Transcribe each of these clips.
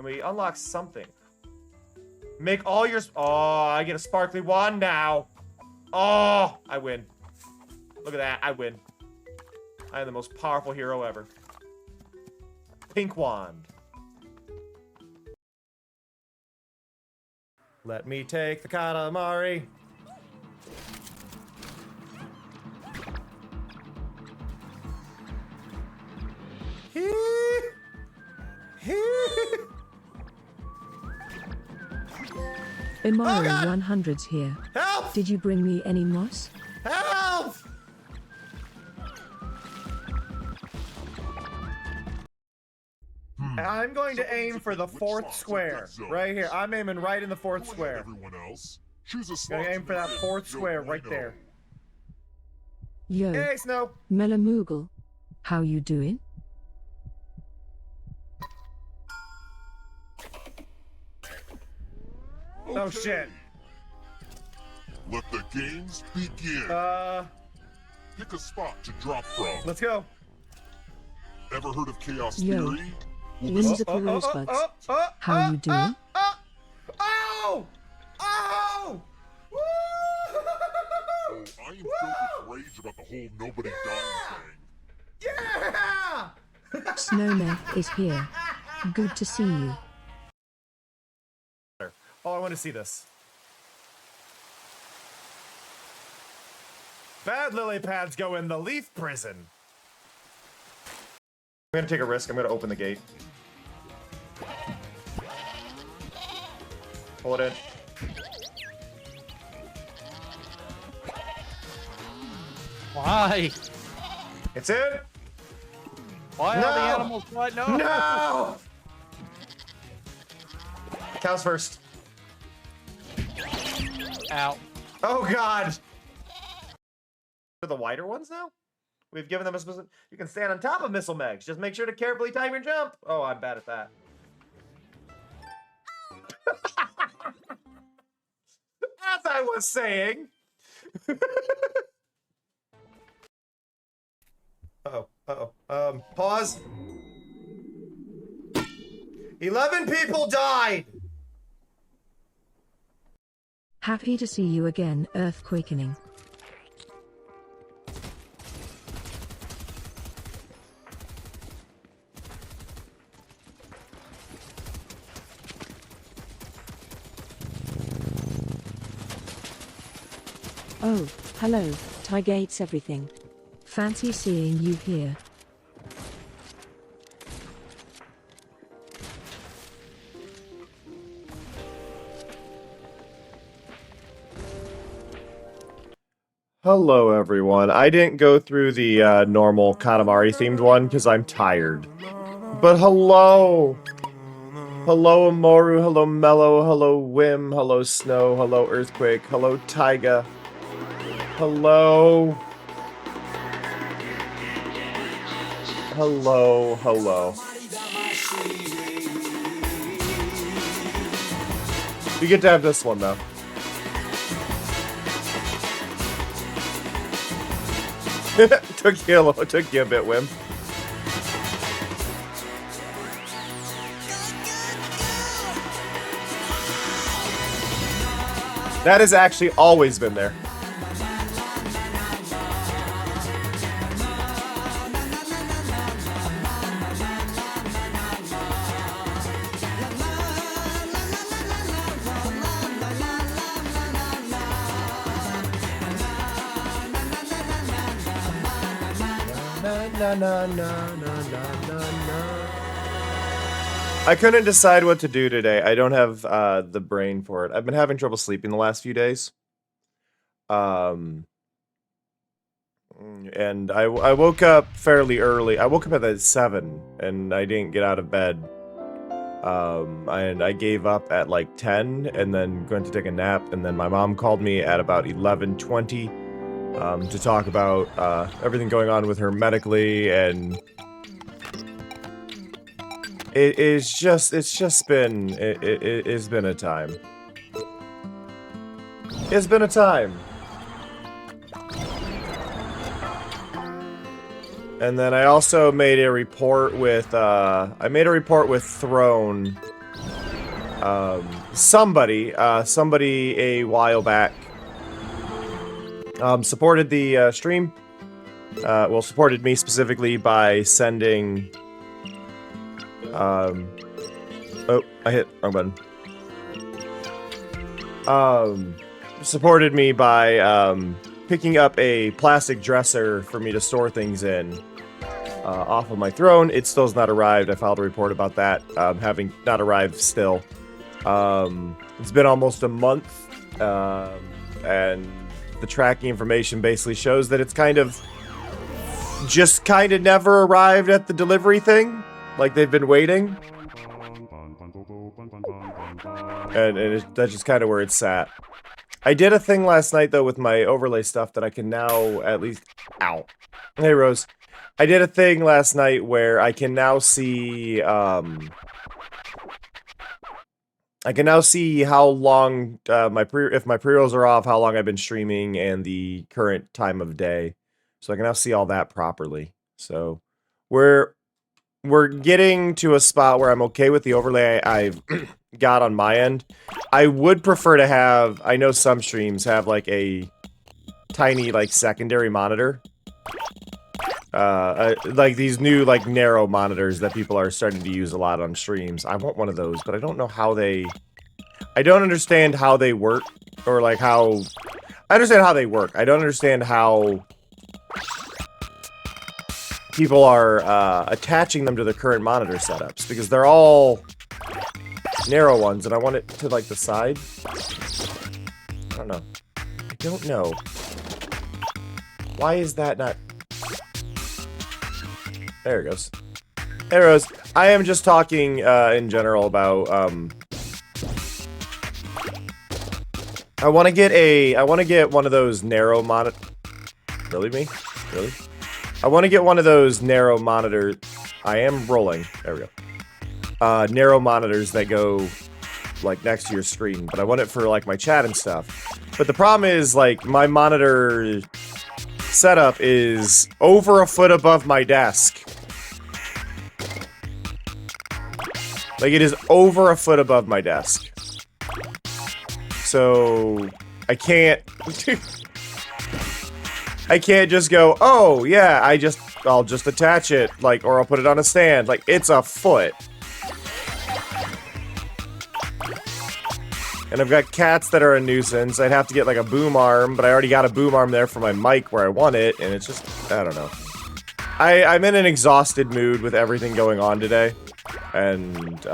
And we unlock something. Make all your... Oh, I get a sparkly wand now. Oh, I win. Look at that, I win. I am the most powerful hero ever. Pink wand. Let me take the Katamari. Immoral God! 100's here. Help! Did you bring me any moss? Help! I'm going to aim for the fourth square. Right here. I'm aiming right in the fourth square. Everyone else, choose a Gonna aim for that fourth square right there. Yo, Hey, Snow! Melamoogle. How you doing? Oh shit. Let the games begin. Pick a spot to drop from. Let's go. Ever heard of Chaos Yo. Theory? Whimsical rosebuds. How you doing? Oh! Oh! Woo! Oh, I am filled with rage about the whole nobody dying thing. Yeah! Snowman is here. Good to see you. Oh, I want to see this. Bad lily pads go in the leaf prison. I'm gonna take a risk. I'm gonna open the gate. Pull it in. Why? It's in. Why No! are the animals what? No! No! Cows first. Ow. Oh God! For the wider ones now? We've given them a specific... You can stand on top of missile megs. Just make sure to carefully time your jump. Oh, I'm bad at that. As I was saying. Pause. 11 people died! Happy to see you again, Earthquakening. Oh, hello, Tygates everything. Fancy seeing you here. Hello, everyone. I didn't go through the normal Katamari-themed one because I'm tired. But hello! Hello, Amoru. Hello, Mellow. Hello, Whim. Hello, Snow. Hello, Earthquake. Hello, Taiga. Hello. Hello, hello. You get to have this one, though. took you a bit, Whim. That has actually always been there. I couldn't decide what to do today. I don't have the brain for it. I've been having trouble sleeping the last few days. And I woke up fairly early. I woke up at 7 and I didn't get out of bed. And I gave up at like 10 and then went to take a nap, and then my mom called me at about 11:20 to talk about everything going on with her medically, and it's been a time. It's been a time. And then I also made a report with Throne somebody a while back supported the stream. Well, supported me specifically by sending. Oh, I hit wrong button. Supported me by picking up a plastic dresser for me to store things in off of my throne. It still has not arrived. I filed a report about that, having not arrived still. It's been almost a month, and the tracking information basically shows that it's kind of never arrived at the delivery thing. Like, they've been waiting. And that's just kind of where it's at. I did a thing last night, though, with my overlay stuff that I can now at least... Ow. Hey, Rose. I did a thing last night where I can now see, I can now see how long, if my pre-rolls are off, how long I've been streaming, and the current time of day. So I can now see all that properly. So, we're getting to a spot where I'm okay with the overlay I've got on my end. I would prefer to have, I know some streams have like a tiny like secondary monitor. Like these new like narrow monitors that people are starting to use a lot on streams. I want one of those, but I don't know how they, I don't understand how they work, or like how, I understand how they work. I don't understand how people are attaching them to the current monitor setups, because they're all narrow ones, and I want it to like the side. I don't know. I don't know. Why is that not... There it goes. There it goes. I am just talking in general about I want to get one of those narrow monitor. Really, me? Really? I want to get one of those narrow monitors. I am rolling. There we go. Narrow monitors that go like next to your screen, but I want it for like my chat and stuff. But the problem is, like, my monitor setup is over a foot above my desk. Like, it is over a foot above my desk. So I can't I can't just go, oh yeah, I'll just attach it, like, or I'll put it on a stand. Like, it's a foot. And I've got cats that are a nuisance. I'd have to get like a boom arm, but I already got a boom arm there for my mic where I want it, and it's just, I don't know. I'm in an exhausted mood with everything going on today. And,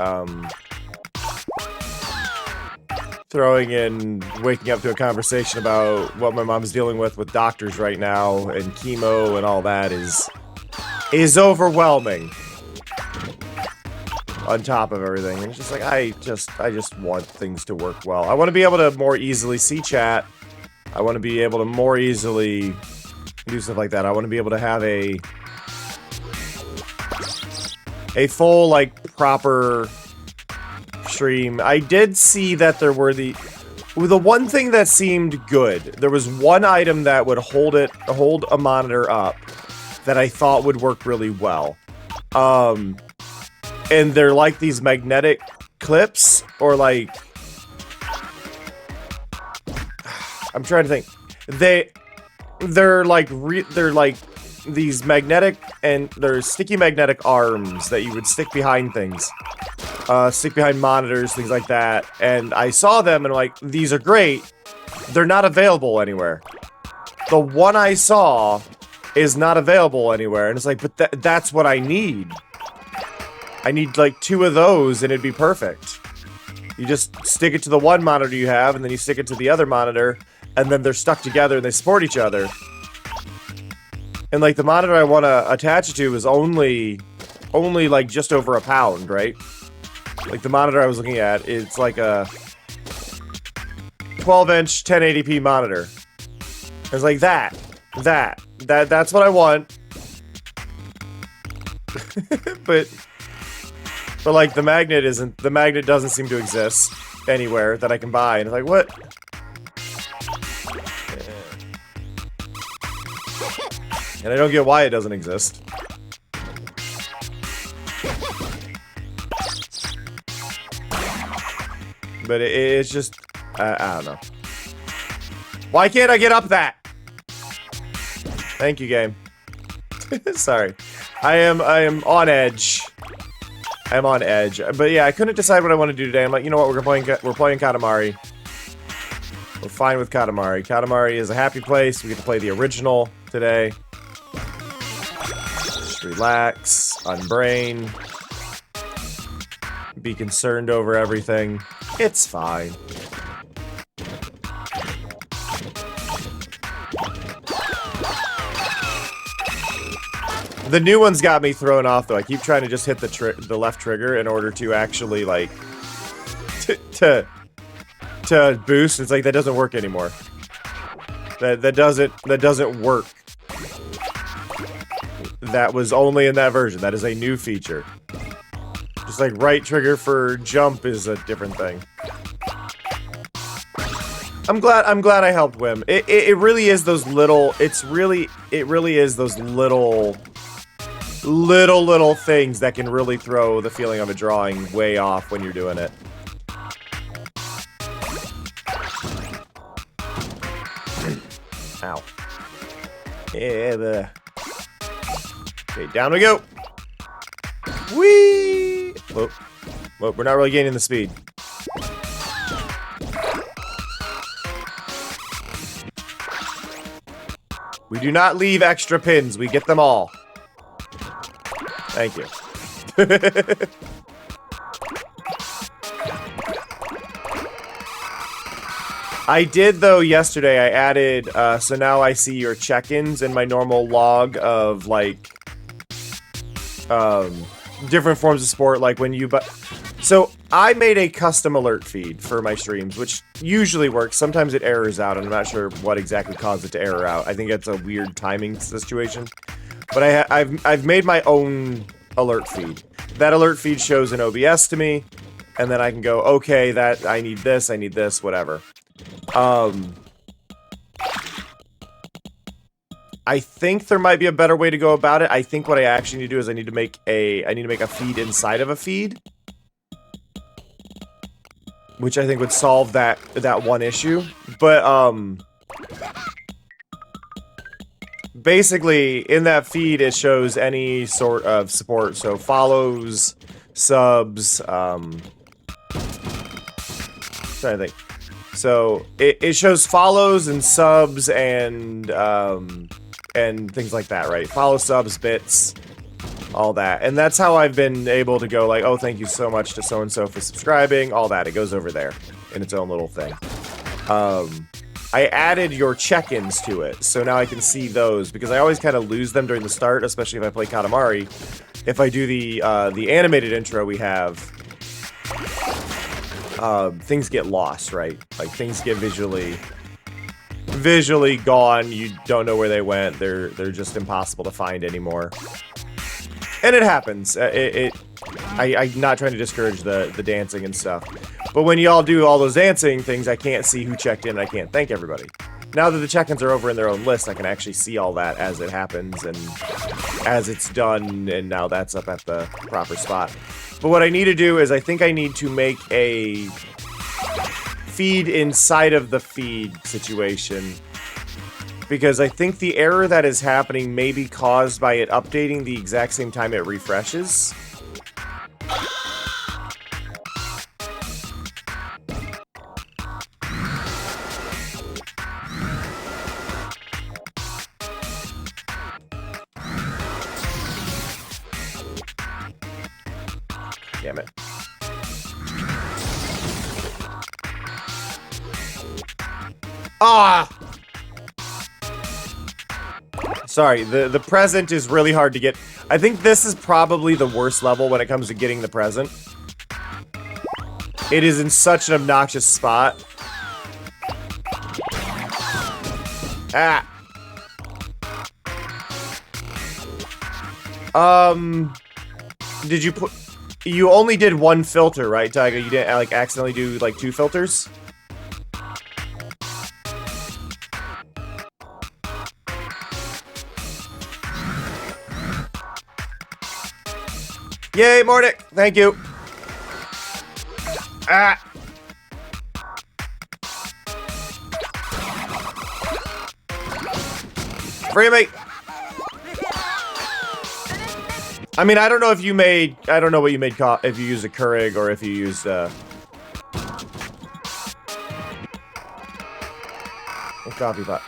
waking up to a conversation about what my mom's dealing with doctors right now, and chemo and all that is overwhelming. On top of everything, and it's just like, I just want things to work well. I want to be able to more easily see chat. I want to be able to more easily do stuff like that. I want to be able to have a full, like, proper stream. I did see that there were the one thing that seemed good. There was one item that would hold a monitor up that I thought would work really well. And they're like these magnetic clips, or like... I'm trying to think. They're like these magnetic, and they're sticky magnetic arms that you would stick behind things. Stick behind monitors, things like that. And I saw them and I'm like, these are great. They're not available anywhere. The one I saw is not available anywhere. And it's like, but that's what I need. I need like 2 of those and it'd be perfect. You just stick it to the one monitor you have, and then you stick it to the other monitor, and then they're stuck together and they support each other. And like the monitor I want to attach it to is only like just over a pound, right? Like the monitor I was looking at, it's like a 12-inch 1080p monitor. It's like that's what I want. But like the magnet doesn't seem to exist anywhere that I can buy, and it's like, what? And I don't get why it doesn't exist. But it's just, I don't know. Why can't I get up that? Thank you, game. Sorry. I am on edge. I'm on edge. But yeah, I couldn't decide what I want to do today. I'm like, you know what? We're playing Katamari. We're fine with Katamari. Katamari is a happy place. We get to play the original today. Just relax, unbrain, be concerned over everything. It's fine. The new one's got me thrown off, though. I keep trying to just hit the left trigger in order to actually, like, to boost. It's like, that doesn't work anymore. That doesn't work. That was only in that version. That is a new feature. Just like right trigger for jump is a different thing. I'm glad I helped Wim. It really is those little, it really is those little things that can really throw the feeling of a drawing way off when you're doing it. Ow. Yeah, okay, down we go. Whee! Whoa. Whoa, we're not really gaining the speed. We do not leave extra pins. We get them all. Thank you. I did, though, yesterday. I added, so now I see your check-ins in my normal log of, like, different forms of sport, like when you so I made a custom alert feed for my streams, which usually works. Sometimes it errors out, and I'm not sure what exactly caused it to error out. I think it's a weird timing situation. But I've made my own alert feed. That alert feed shows in OBS to me, and then I can go, okay, that I need this, whatever. I think there might be a better way to go about it. I think what I actually need to do is I need to make a feed inside of a feed, which I think would solve that one issue. But basically in that feed it shows any sort of support, so follows, subs, trying to think. So it shows follows and subs and things like that, right? Follow, subs, bits, all that. And that's how I've been able to go like, oh, thank you so much to so-and-so for subscribing, all that. It goes over there in its own little thing. I added your check-ins to it, so now I can see those, because I always kind of lose them during the start, especially if I play Katamari. If I do the animated intro we have, things get lost, right? Like, things get visually gone. You don't know where they went. They're just impossible to find anymore. And it happens. I'm not trying to discourage the dancing and stuff. But when y'all do all those dancing things, I can't see who checked in. I can't thank everybody. Now that the check-ins are over in their own list, I can actually see all that as it happens and as it's done, and now that's up at the proper spot. But what I need to do is I think I need to make a feed inside of the feed situation, because I think the error that is happening may be caused by it updating the exact same time it refreshes. Damn it. Ah! Sorry, the present is really hard to get. I think this is probably the worst level when it comes to getting the present. It is in such an obnoxious spot. Ah! Did you put... You only did one filter, right, Tiger? You didn't, like, accidentally do, like, 2 filters? Yay, Mordic! Thank you! Ah! Free me! I mean, I don't know if you made... I don't know what you made if you used a Keurig or if you used, coffee pot.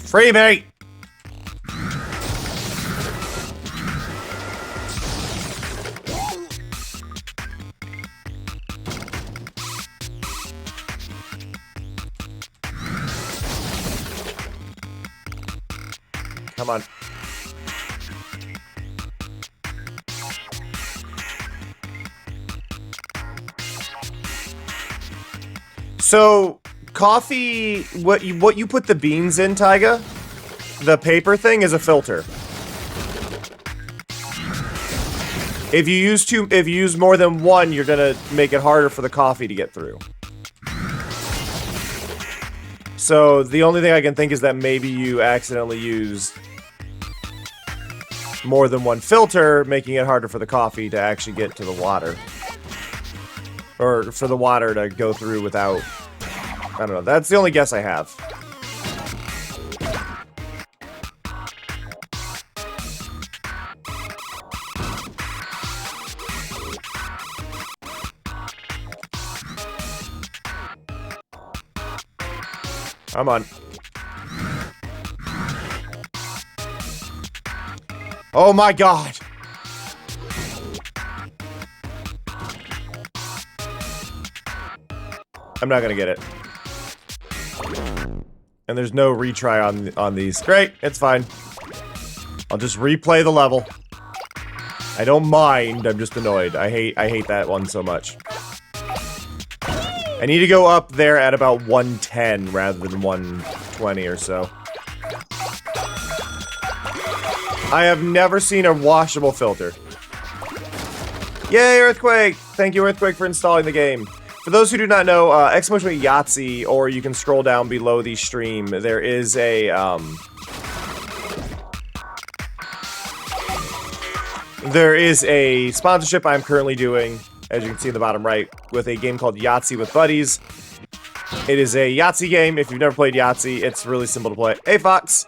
Free me! Come on. So, coffee, what you put the beans in, Taiga? The paper thing is a filter. If you use more than one, you're gonna make it harder for the coffee to get through. So, the only thing I can think is that maybe you accidentally used more than one filter, making it harder for the coffee to actually get to the water. Or for the water to go through without... I don't know. That's the only guess I have. Come on. Oh my god! I'm not gonna get it. And there's no retry on these. Great, it's fine. I'll just replay the level. I don't mind, I'm just annoyed. I hate that one so much. I need to go up there at about 110 rather than 120 or so. I have never seen a washable filter. Yay, Earthquake! Thank you, Earthquake, for installing the game. For those who do not know, !yahtzee, or you can scroll down below the stream, there is a, there is a sponsorship I'm currently doing, as you can see in the bottom right, with a game called Yahtzee with Buddies. It is a Yahtzee game. If you've never played Yahtzee, it's really simple to play. Hey, Fox!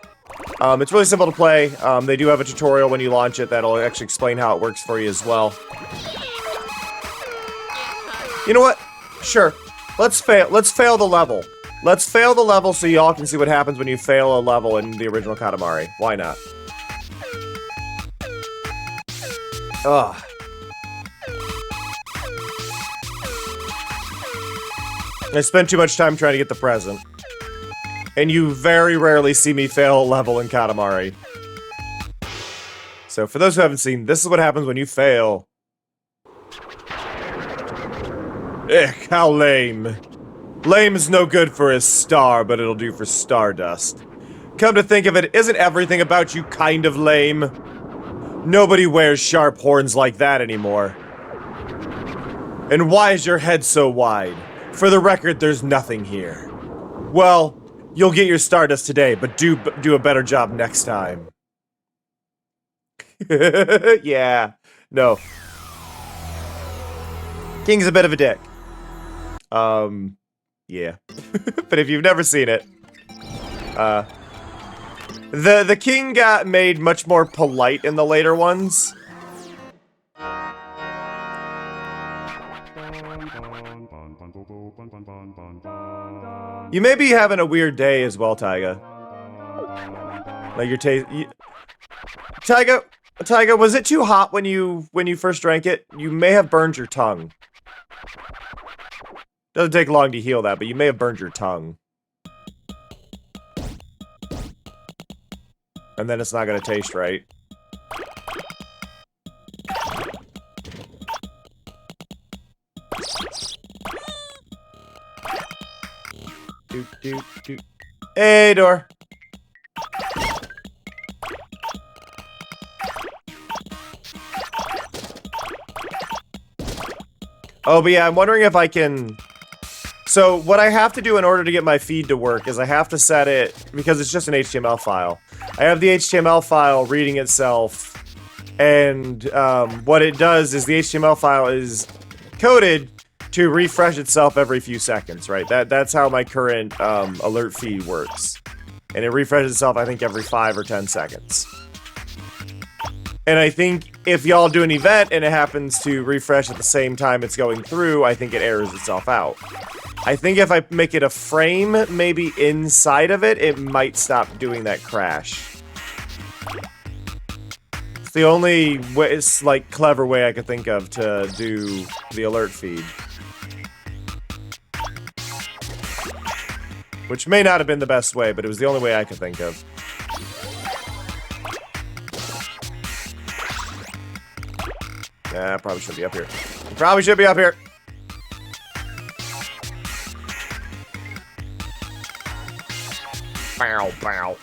It's really simple to play. They do have a tutorial when you launch it that'll actually explain how it works for you as well. You know what? Sure. Let's fail the level. Let's fail the level so y'all can see what happens when you fail a level in the original Katamari. Why not? Ugh. I spent too much time trying to get the present. And you very rarely see me fail a level in Katamari. So for those who haven't seen, this is what happens when you fail. Ick, how lame. Lame is no good for a star, but it'll do for stardust. Come to think of it, isn't everything about you kind of lame? Nobody wears sharp horns like that anymore. And why is your head so wide? For the record, there's nothing here. Well, you'll get your stardust today, but do a better job next time. Yeah, no. King's a bit of a dick. Yeah. But if you've never seen it, the king got made much more polite in the later ones. You may be having a weird day as well, Taiga. Like your taste. Taiga, was it too hot when you first drank it? You may have burned your tongue. Doesn't take long to heal that, but you may have burned your tongue. And then it's not gonna taste right. Hey, door. Oh, but yeah, I'm wondering if I can... So, what I have to do in order to get my feed to work is I have to set it... Because it's just an HTML file. I have the HTML file reading itself And what it does is the HTML file is coded to refresh itself every few seconds, right? That's how my current alert feed works. And it refreshes itself, I think, every 5 or 10 seconds. And I think if y'all do an event and it happens to refresh at the same time it's going through, I think it errors itself out. I think if I make it a frame, maybe inside of it, it might stop doing that crash. It's the only way, it's like clever way I could think of to do the alert feed. Which may not have been the best way, but it was the only way I could think of. Yeah, I probably should be up here. Probably should be up here. Bow, bow.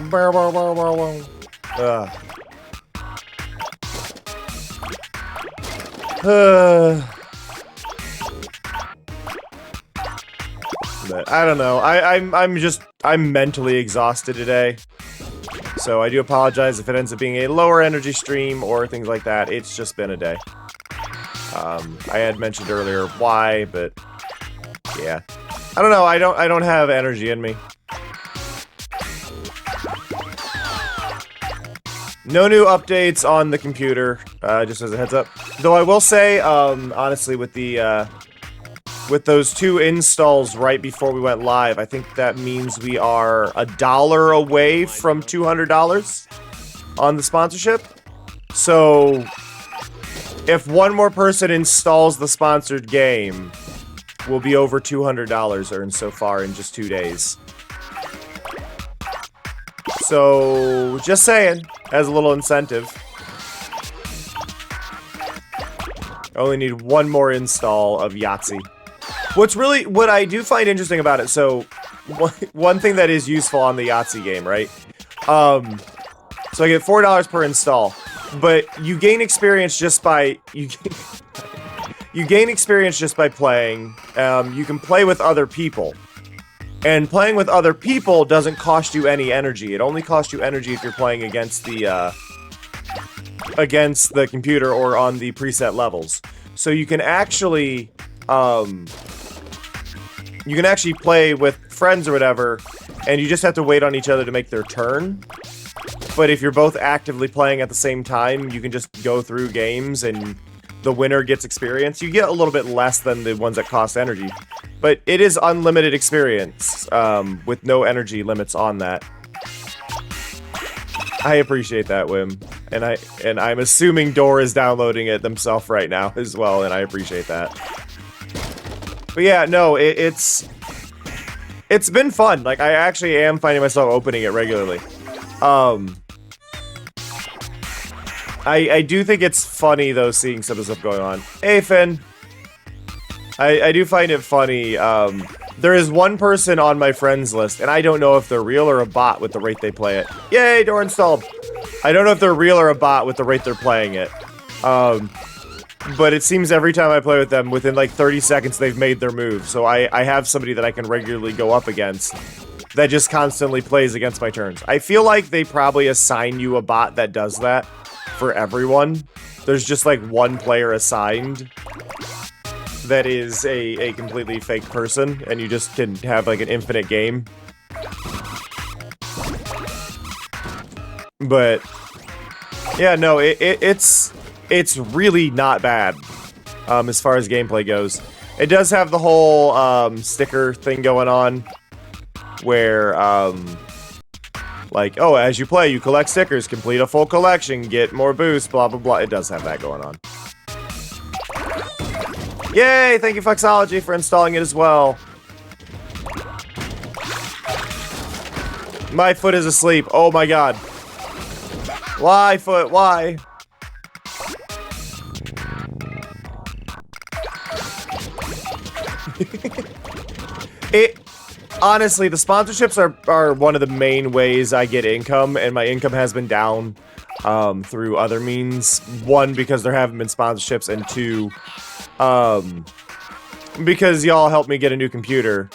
Bow, bow, bow, bow, bow. But I don't know. I'm mentally exhausted today. So I do apologize if it ends up being a lower energy stream or things like that. It's just been a day. I had mentioned earlier why, but yeah. I don't know. I don't have energy in me. No new updates on the computer, just as a heads up. Though I will say, honestly, with the with those 2 installs right before we went live, I think that means we are $1 away from $200 on the sponsorship. So, if one more person installs the sponsored game, we'll be over $200 earned so far in just 2 days. So, just saying, as a little incentive. I only need one more install of Yahtzee. What I do find interesting about it, so, one thing that is useful on the Yahtzee game, right? So I get $4 per install, but you gain experience just by, you gain experience just by playing. You can play with other people. And playing with other people doesn't cost you any energy. It only costs you energy if you're playing against the computer or on the preset levels. So you can actually play with friends or whatever, and you just have to wait on each other to make their turn. But if you're both actively playing at the same time, you can just go through games and the winner gets experience. You get a little bit less than the ones that cost energy. But it is unlimited experience, with no energy limits on that. I appreciate that, Wim. And I'm assuming Dora is downloading it themselves right now as well, and I appreciate that. But yeah, no, it's been fun. Like, I actually am finding myself opening it regularly. I do think it's funny, though, seeing some of the stuff going on. Hey, Finn. I do find it funny. There is one person on my friends list, and I don't know if they're real or a bot with the rate they play it. Yay, door installed. I don't know if they're real or a bot with the rate they're playing it. But it seems every time I play with them, within like 30 seconds, they've made their move. So I have somebody that I can regularly go up against that just constantly plays against my turns. I feel like they probably assign you a bot that does that for everyone. There's just like one player assigned that is a completely fake person, and you just can have like an infinite game. But yeah, no, it's really not bad as far as gameplay goes. It does have the whole sticker thing going on, where like, oh, as you play, you collect stickers, complete a full collection, get more boosts, blah blah blah. It does have that going on. Yay! Thank you, Foxology, for installing it as well. My foot is asleep. Oh my god. Why, foot? Why? Honestly, the sponsorships are one of the main ways I get income, and my income has been down through other means. One, because there haven't been sponsorships, and two, because y'all helped me get a new computer.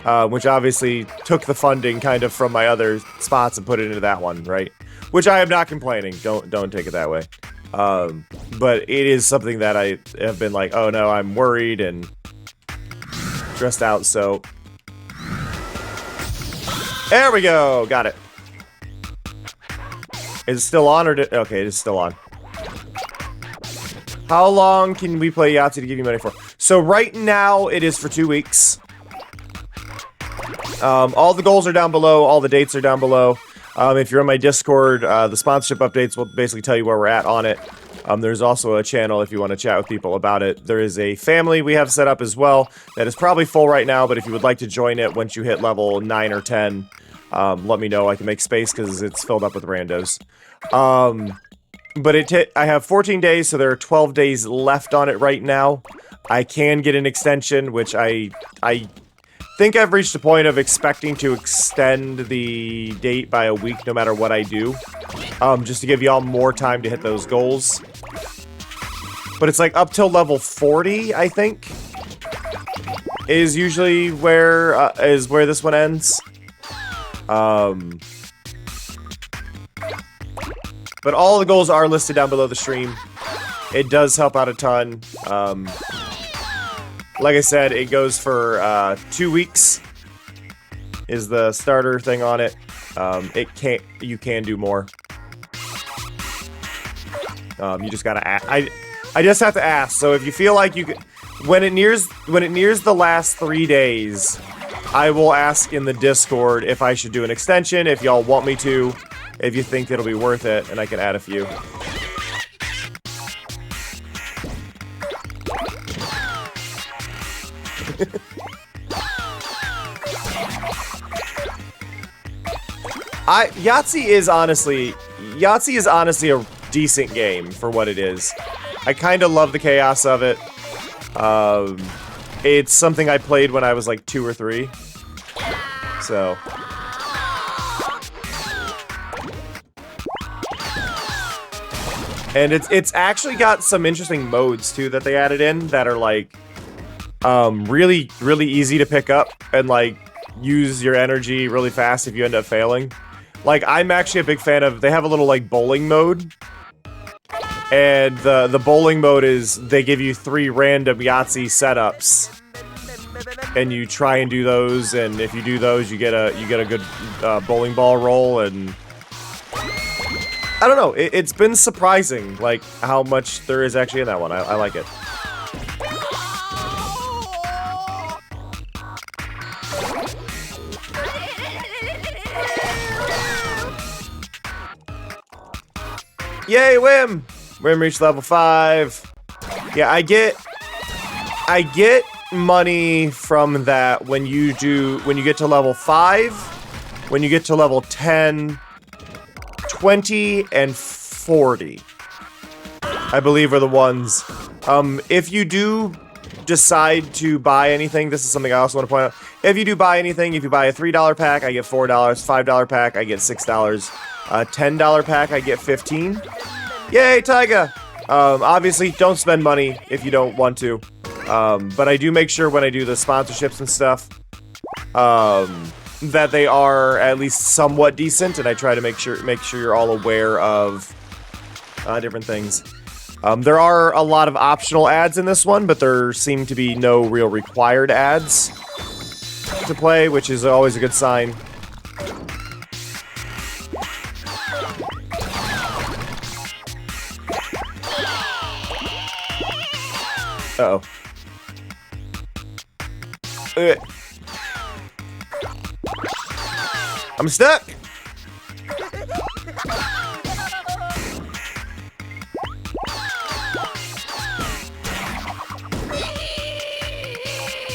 which obviously took the funding kind of from my other spots and put it into that one, right? Which I am not complaining. Don't take it that way. But it is something that I have been like, oh no, I'm worried and stressed out. So there we go. Got it. Is it still on or did... Okay, it is still on. How long can we play Yahtzee to give you money for? So right now, it is for 2 weeks. All the goals are down below. All the dates are down below. If you're on my Discord, the sponsorship updates will basically tell you where we're at on it. There's also a channel if you want to chat with people about it. There is a family we have set up as well that is probably full right now, but if you would like to join it once you hit level 9 or 10, let me know. I can make space because it's filled up with randos. But I have 14 days, so there are 12 days left on it right now. I can get an extension, which I think I've reached a point of expecting to extend the date by a week no matter what I do. Just to give y'all more time to hit those goals. But it's like up till level 40, I think, is usually where this one ends. But all the goals are listed down below the stream. It does help out a ton. Like I said, it goes for 2 weeks. Is the starter thing on it? You can do more. You just gotta ask. I just have to ask. So if you feel like you could, when it nears the last 3 days, I will ask in the Discord if I should do an extension. If y'all want me to. If you think it'll be worth it, and I can add a few. Yahtzee is honestly a decent game for what it is. I kind of love the chaos of it. It's something I played when I was like 2 or 3. So. And it's actually got some interesting modes too that they added in that are like really easy to pick up and like use your energy really fast if you end up failing. Like I'm actually a big fan of, they have a little like bowling mode. And the bowling mode is they give you 3 random Yahtzee setups. And you try and do those, and if you do those you get a good bowling ball roll. And I don't know, it's been surprising, like, how much there is actually in that one. I like it. Yay, Wim! Wim reached level 5. Yeah, I get money from that when you get to level 5, when you get to level 10, 20 and 40, I believe, are the ones. If you do decide to buy anything, this is something I also want to point out. If you do buy anything, if you buy a $3 pack, I get $4. $5 pack, I get $6. $10 pack, I get 15. Yay, Taiga! Obviously, don't spend money if you don't want to. But I do make sure when I do the sponsorships and stuff, that they are at least somewhat decent, and I try to make sure you're all aware of different things. There are a lot of optional ads in this one, but there seem to be no real required ads to play, which is always a good sign. Uh-oh. I'm stuck!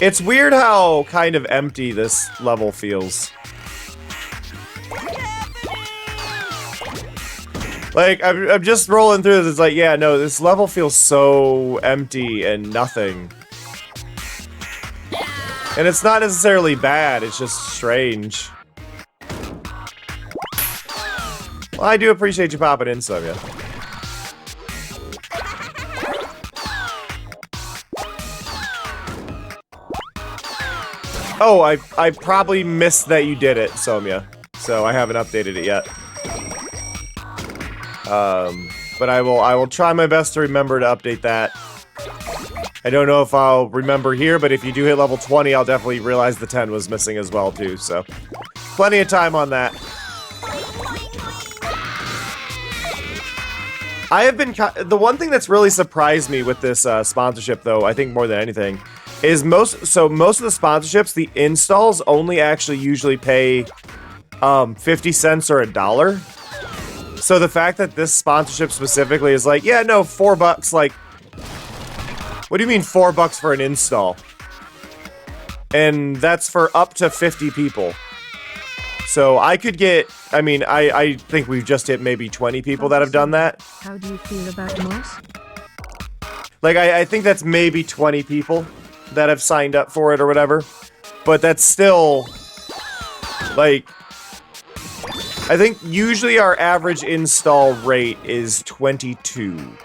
It's weird how kind of empty this level feels. Like, I'm just rolling through this, it's like, yeah, no, this level feels so empty and nothing. And it's not necessarily bad, it's just strange. Well, I do appreciate you popping in, Sylvia. Oh, I probably missed that you did it, Somya. So I haven't updated it yet. But I will try my best to remember to update that. I don't know if I'll remember here, but if you do hit level 20, I'll definitely realize the 10 was missing as well, too, so. Plenty of time on that. I have been... The one thing that's really surprised me with this sponsorship, though, I think more than anything, is most of the sponsorships, the installs only actually usually pay 50 cents or $1. So the fact that this sponsorship specifically is like, yeah, no, $4, like... What do you mean $4 for an install? And that's for up to 50 people. So I could get, I mean, I think we've just hit maybe 20 people that have done that. How do you feel about Moss? Like, I think that's maybe 20 people that have signed up for it or whatever. But that's still, like, I think usually our average install rate is 22.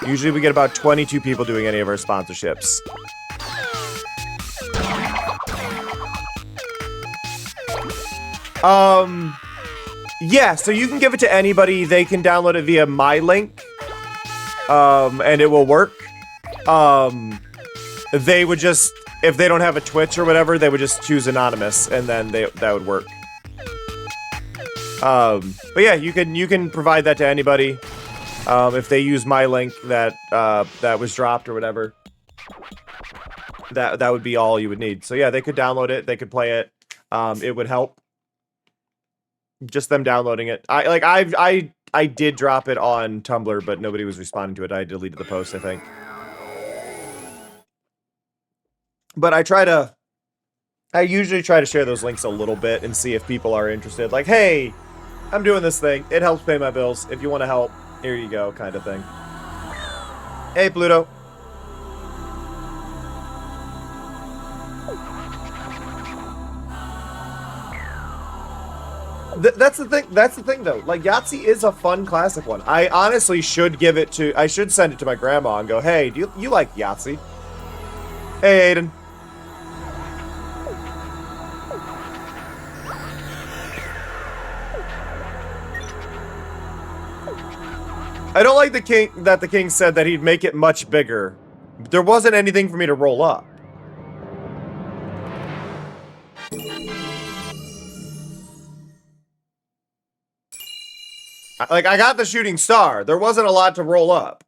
Usually we get about 22 people doing any of our sponsorships. Yeah, so you can give it to anybody. They can download it via my link. And it will work. They would just, if they don't have a Twitch or whatever, they would just choose anonymous, and then that would work. But yeah, you can provide that to anybody. If they use my link that was dropped or whatever, that would be all you would need. So yeah, they could download it, they could play it. It would help. Just them downloading it. I did drop it on Tumblr, but nobody was responding to it. I deleted the post, I think. But I usually try to share those links a little bit and see if people are interested. Like, hey, I'm doing this thing. It helps pay my bills. If you want to help, here you go, kind of thing. Hey, Pluto. That's the thing. That's the thing, though. Like, Yahtzee is a fun classic one. I honestly should give it to. I should send it to my grandma and go, "Hey, do you like Yahtzee?" Hey, Aiden. I don't like the king said that he'd make it much bigger. There wasn't anything for me to roll up. Like, I got the shooting star. There wasn't a lot to roll up.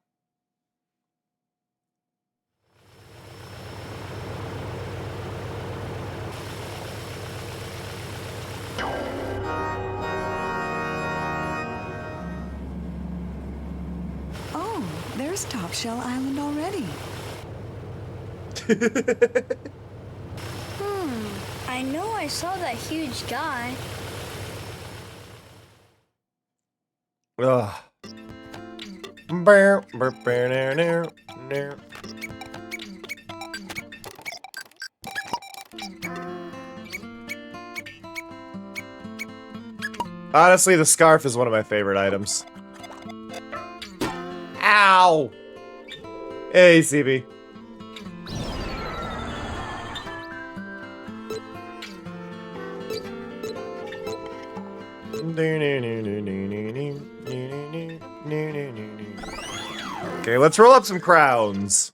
Oh, there's Top Shell Island already. I know I saw that huge guy. Ugh. Honestly, the scarf is one of my favorite items. Ow! Hey, CB. Okay, let's roll up some crowns.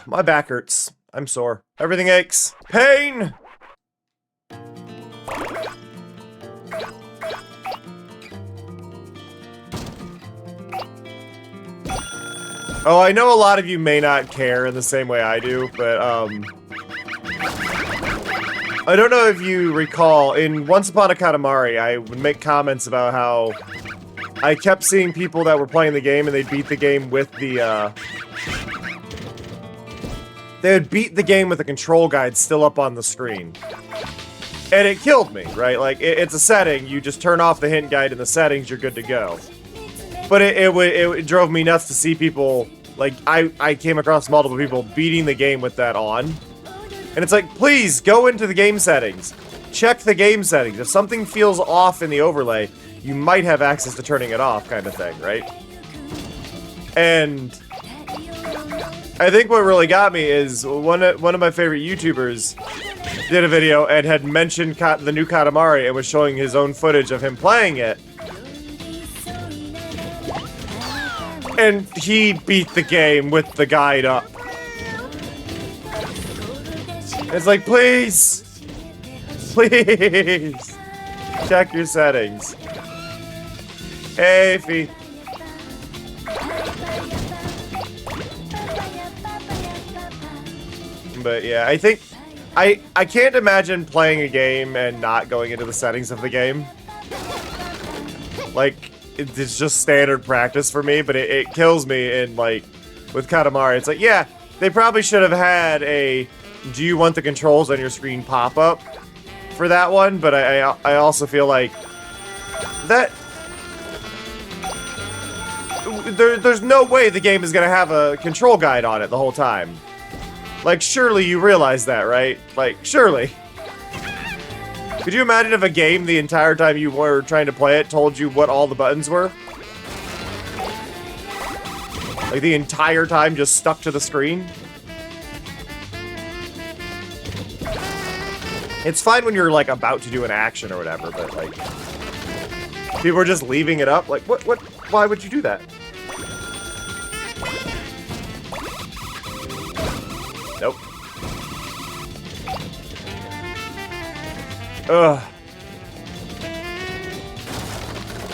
My back hurts. I'm sore. Everything aches. Pain! Oh, I know a lot of you may not care in the same way I do, but, I don't know if you recall, in Once Upon a Katamari, I would make comments about how I kept seeing people that were playing the game and they'd beat the game with the, they would beat the game with the control guide still up on the screen. And it killed me, right? Like, it's a setting, you just turn off the hint guide in the settings, you're good to go. But it drove me nuts to see people, like, I came across multiple people beating the game with that on. And it's like, please, go into the game settings. check the game settings. If something feels off in the overlay, you might have access to turning it off, kind of thing, right? And I think what really got me is one of my favorite YouTubers did a video and had mentioned the new Katamari and was showing his own footage of him playing it. And he beat the game with the guide up. It's like, please! Please! Check your settings. Hey, Fee. But yeah, I think... I can't imagine playing a game and not going into the settings of the game. Like, it's just standard practice for me, but it kills me in, like, with Katamari. It's like, yeah, they probably should have had a do you want the controls on your screen pop-up for that one, but I also feel like that... There's no way the game is going to have a control guide on it the whole time. Like, surely you realize that, right? Like, surely. Could you imagine if a game the entire time you were trying to play it told you what all the buttons were? Like, the entire time just stuck to the screen? It's fine when you're, like, about to do an action or whatever, but, like... people are just leaving it up? Like, what, why would you do that? Nope. Ugh.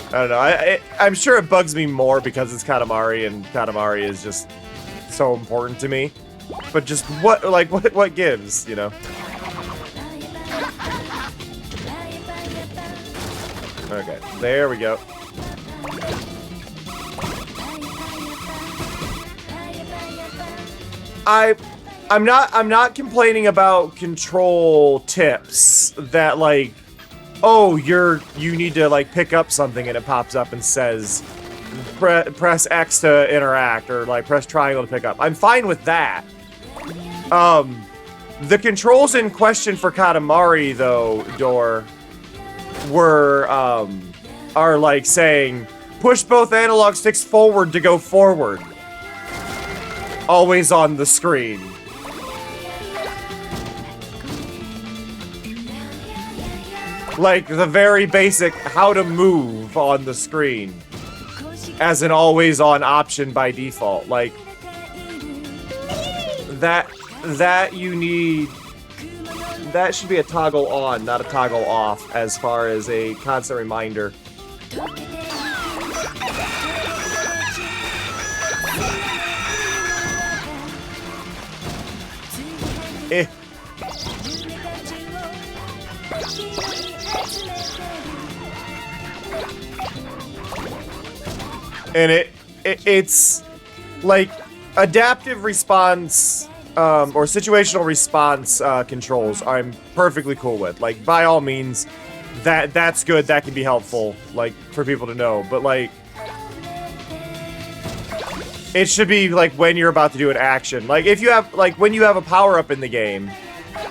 I don't know. I'm sure it bugs me more because it's Katamari, and Katamari is just so important to me. But just what gives, you know? Okay, there we go. I'm not complaining about control tips that, like, oh, you need to, like, pick up something and it pops up and says press X to interact, or like press triangle to pick up. I'm fine with that. The controls in question for Katamari, though, are like saying push both analog sticks forward to go forward. Always on the screen. Like, the very basic how to move on the screen as an always on option by default. Like, that you need, that should be a toggle on, not a toggle off, as far as a constant reminder. Eh. And it's like adaptive response or situational response controls I'm perfectly cool with. Like, by all means, that's good, that can be helpful, like, for people to know. But, like, it should be like when you're about to do an action. Like, if you have, like, when you have a power-up in the game,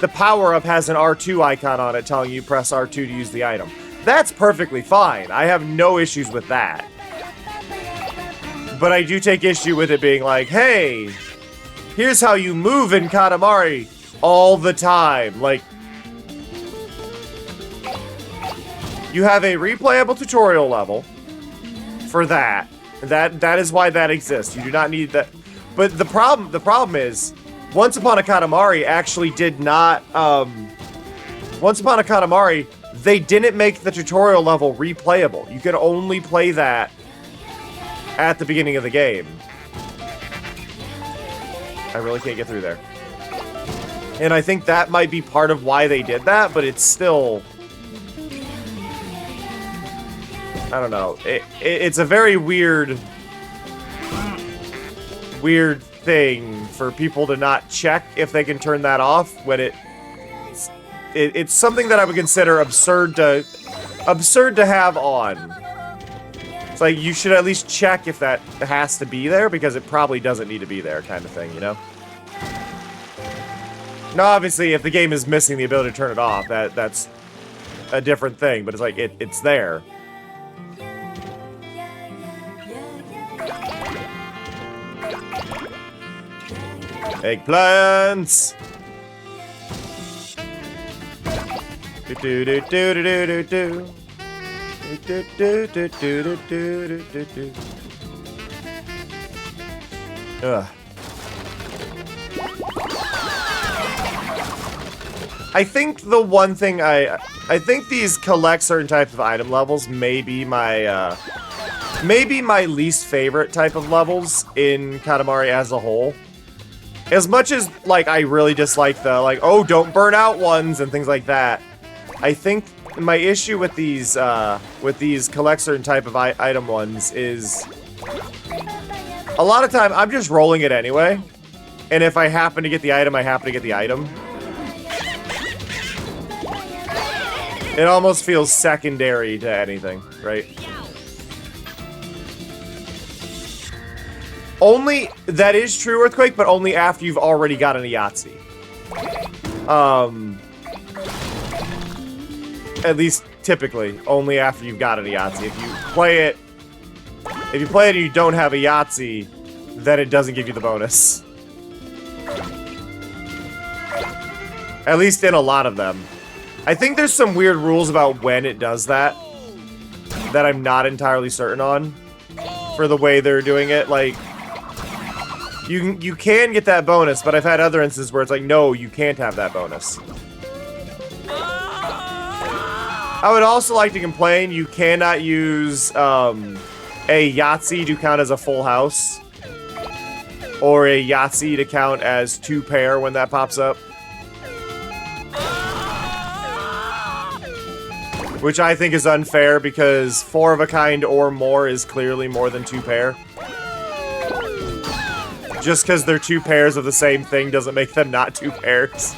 the power-up has an R2 icon on it telling you press R2 to use the item. That's perfectly fine. I have no issues with that. But I do take issue with it being like, hey, here's how you move in Katamari all the time. Like, you have a replayable tutorial level for that. That is why that exists. You do not need that. But the problem is, Once Upon a Katamari actually did not, Once Upon a Katamari, they didn't make the tutorial level replayable. You could only play that at the beginning of the game. I really can't get through there. And I think that might be part of why they did that, but it's still... I don't know. It's a very weird thing for people to not check if they can turn that off when it's something that I would consider absurd to have on. It's like, you should at least check if that has to be there, because it probably doesn't need to be there, kind of thing, you know? Now, obviously, if the game is missing the ability to turn it off, that's a different thing, but it's like it's there. Eggplants. Do do do do do do do. Do do do do do do do. Ugh. I think the one thing I think these collect certain types of item levels may be my least favorite type of levels in Katamari as a whole. As much as like I really dislike the like, oh, don't burn out ones and things like that. I think my issue with these collect certain type of item ones is a lot of time I'm just rolling it anyway, and if I happen to get the item, I happen to get the item. It almost feels secondary to anything, right? Only, that is true, Earthquake, but only after you've already gotten a yahtzee. At least, typically, only after you've gotten a yahtzee. If you play it and you don't have a yahtzee, then it doesn't give you the bonus. At least in a lot of them. I think there's some weird rules about when it does that I'm not entirely certain on for the way they're doing it. Like, you can get that bonus, but I've had other instances where it's like, no, you can't have that bonus. I would also like to complain, you cannot use a Yahtzee to count as a full house, or a Yahtzee to count as 2 pair when that pops up. Which I think is unfair because 4 of a kind or more is clearly more than 2 pair. Just because they're 2 pairs of the same thing doesn't make them not 2 pairs.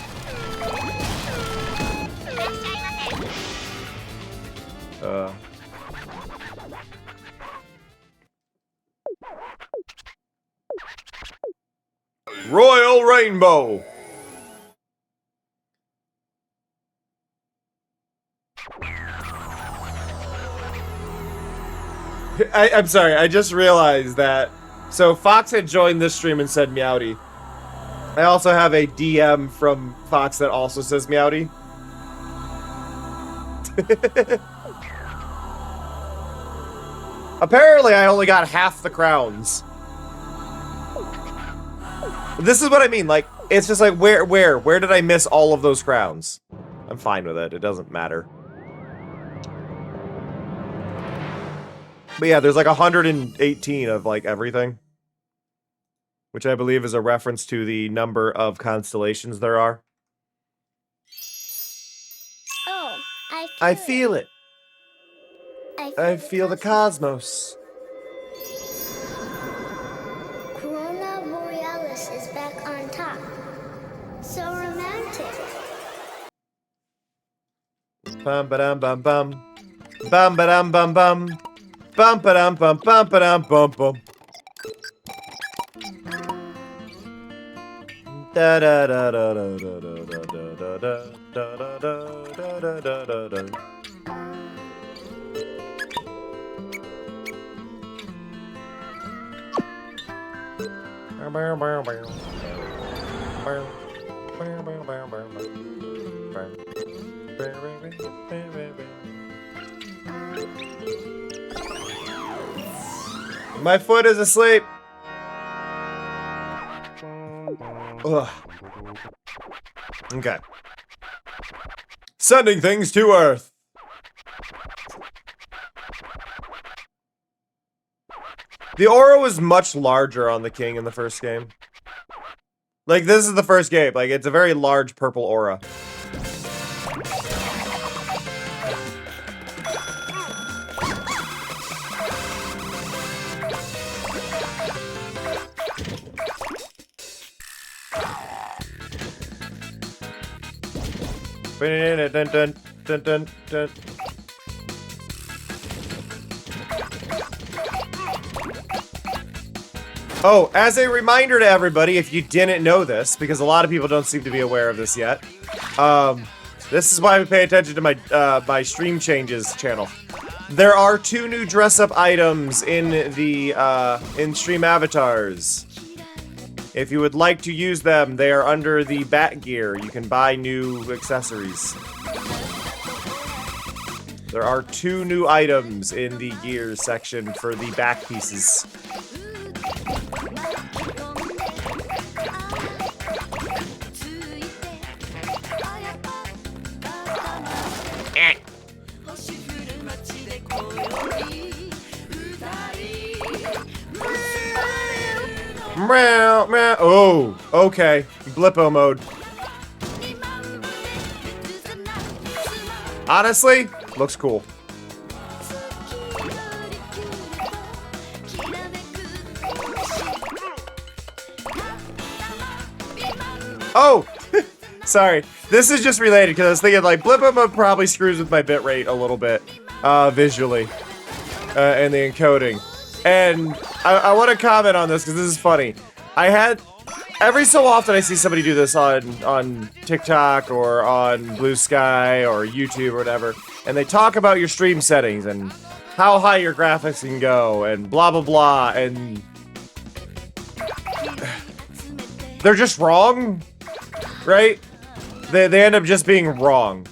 Royal Rainbow! I'm sorry, I just realized that. So Fox had joined this stream and said Meowdy. I also have a DM from Fox that also says Meowdy. Apparently I only got half the crowns. This is what I mean, like, it's just like, where did I miss all of those crowns? I'm fine with it, it doesn't matter. But yeah, there's like 118 of like everything. Which I believe is a reference to the number of constellations there are. Oh, I feel it. I feel the cosmos. Corona Borealis is back on top. So romantic. Bum ba dum bum bum. Bum ba dum bum bum. Bum ba dum bum bum ba dum bum bum. Da da da da da da da da da da da da da da da. My foot is asleep. Ugh. Okay. Sending things to Earth. The aura was much larger on the king in the first game. Like, this is the first game. Like, it's a very large purple aura. Dun, dun, dun, dun, dun. Oh, as a reminder to everybody, if you didn't know this, because a lot of people don't seem to be aware of this yet, This is why we pay attention to my my stream changes channel. There are 2 new dress-up items in the in-stream avatars. If you would like to use them, they are under the bat gear. You can buy new accessories. There are 2 new items in the gear section for the back pieces. Oh, okay. Blippo mode. Honestly, looks cool. Oh! Sorry. This is just related because I was thinking like Blippo mode probably screws with my bitrate a little bit visually and the encoding. And I want to comment on this because this is funny. I had every so often I see somebody do this on TikTok or on Blue Sky or YouTube or whatever, and they talk about your stream settings and how high your graphics can go and blah blah blah, and they're just wrong, right? They end up just being wrong.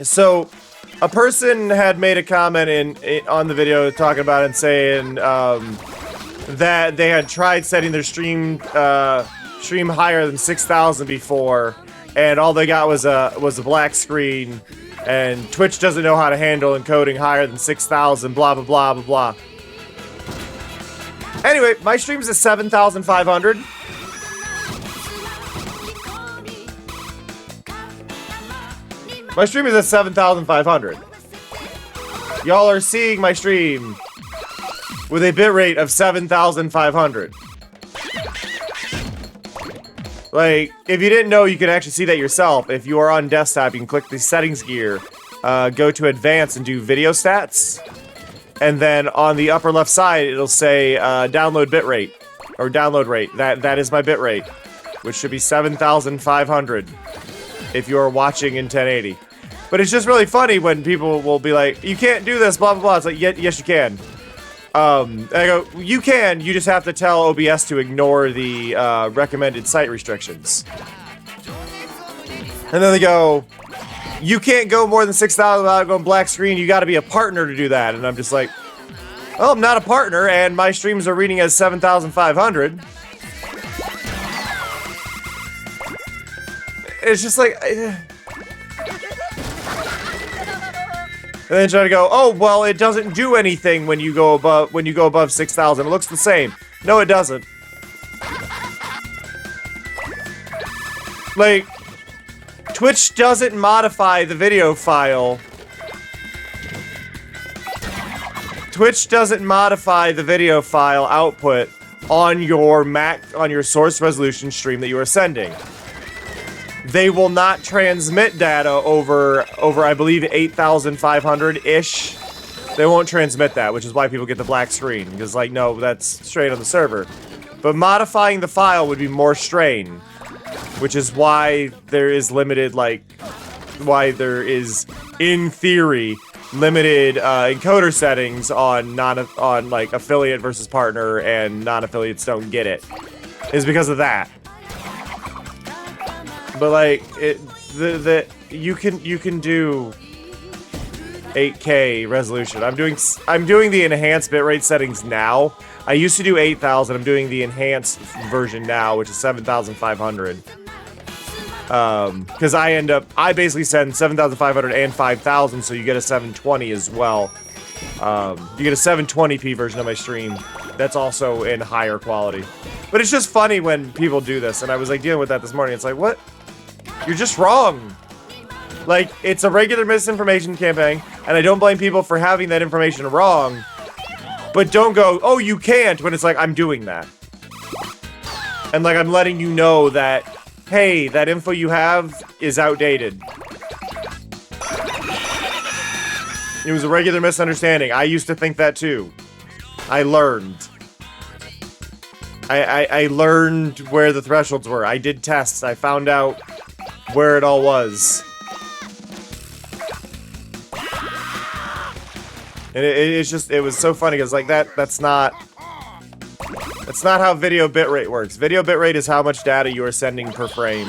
So a person had made a comment on the video talking about it and saying that they had tried setting their stream higher than 6,000 before, and all they got was a black screen, and Twitch doesn't know how to handle encoding higher than 6,000. Blah blah blah blah blah. Anyway, my stream's at 7,500. My stream is at 7,500. Y'all are seeing my stream with a bitrate of 7,500. Like, if you didn't know, you can actually see that yourself. If you are on desktop, you can click the settings gear, go to advanced and do video stats. And then on the upper left side, it'll say download bitrate or download rate. That is my bitrate, which should be 7,500 if you are watching in 1080. But it's just really funny when people will be like, you can't do this, blah, blah, blah. It's like, yes, you can. And I go, you can, you just have to tell OBS to ignore the recommended site restrictions. And then they go, you can't go more than 6,000 without going black screen, you gotta be a partner to do that. And I'm just like, well, I'm not a partner, and my streams are reading as 7,500. It's just like... And then try to go, oh, well, it doesn't do anything when you go above 6,000. It looks the same. No, it doesn't. Like, Twitch doesn't modify the video file. Twitch doesn't modify the video file output on your source resolution stream that you are sending. They will not transmit data over I believe 8,500-ish. They won't transmit that, which is why people get the black screen. Because, like, no, that's straight on the server. But modifying the file would be more strain. Which is why there is limited, like... Why there is, in theory, limited encoder settings on like, affiliate versus partner, and non-affiliates don't get it. Is because of that. But like you can do 8K resolution. I'm doing the enhanced bitrate settings now. I used to do 8,000. I'm doing the enhanced version now, which is 7,500. Because I basically send 7,500 and 5,000, so you get a 720 as well. You get a 720p version of my stream. That's also in higher quality. But it's just funny when people do this, and I was like dealing with that this morning. It's like, what? You're just wrong. Like, it's a regular misinformation campaign, and I don't blame people for having that information wrong. But don't go, oh, you can't, when it's like, I'm doing that. And like, I'm letting you know that, hey, that info you have is outdated. It was a regular misunderstanding. I used to think that too. I learned. I learned where the thresholds were. I did tests. I found out where it all was. And it's just, it was so funny because like that's not how video bitrate works. Video bitrate is how much data you are sending per frame.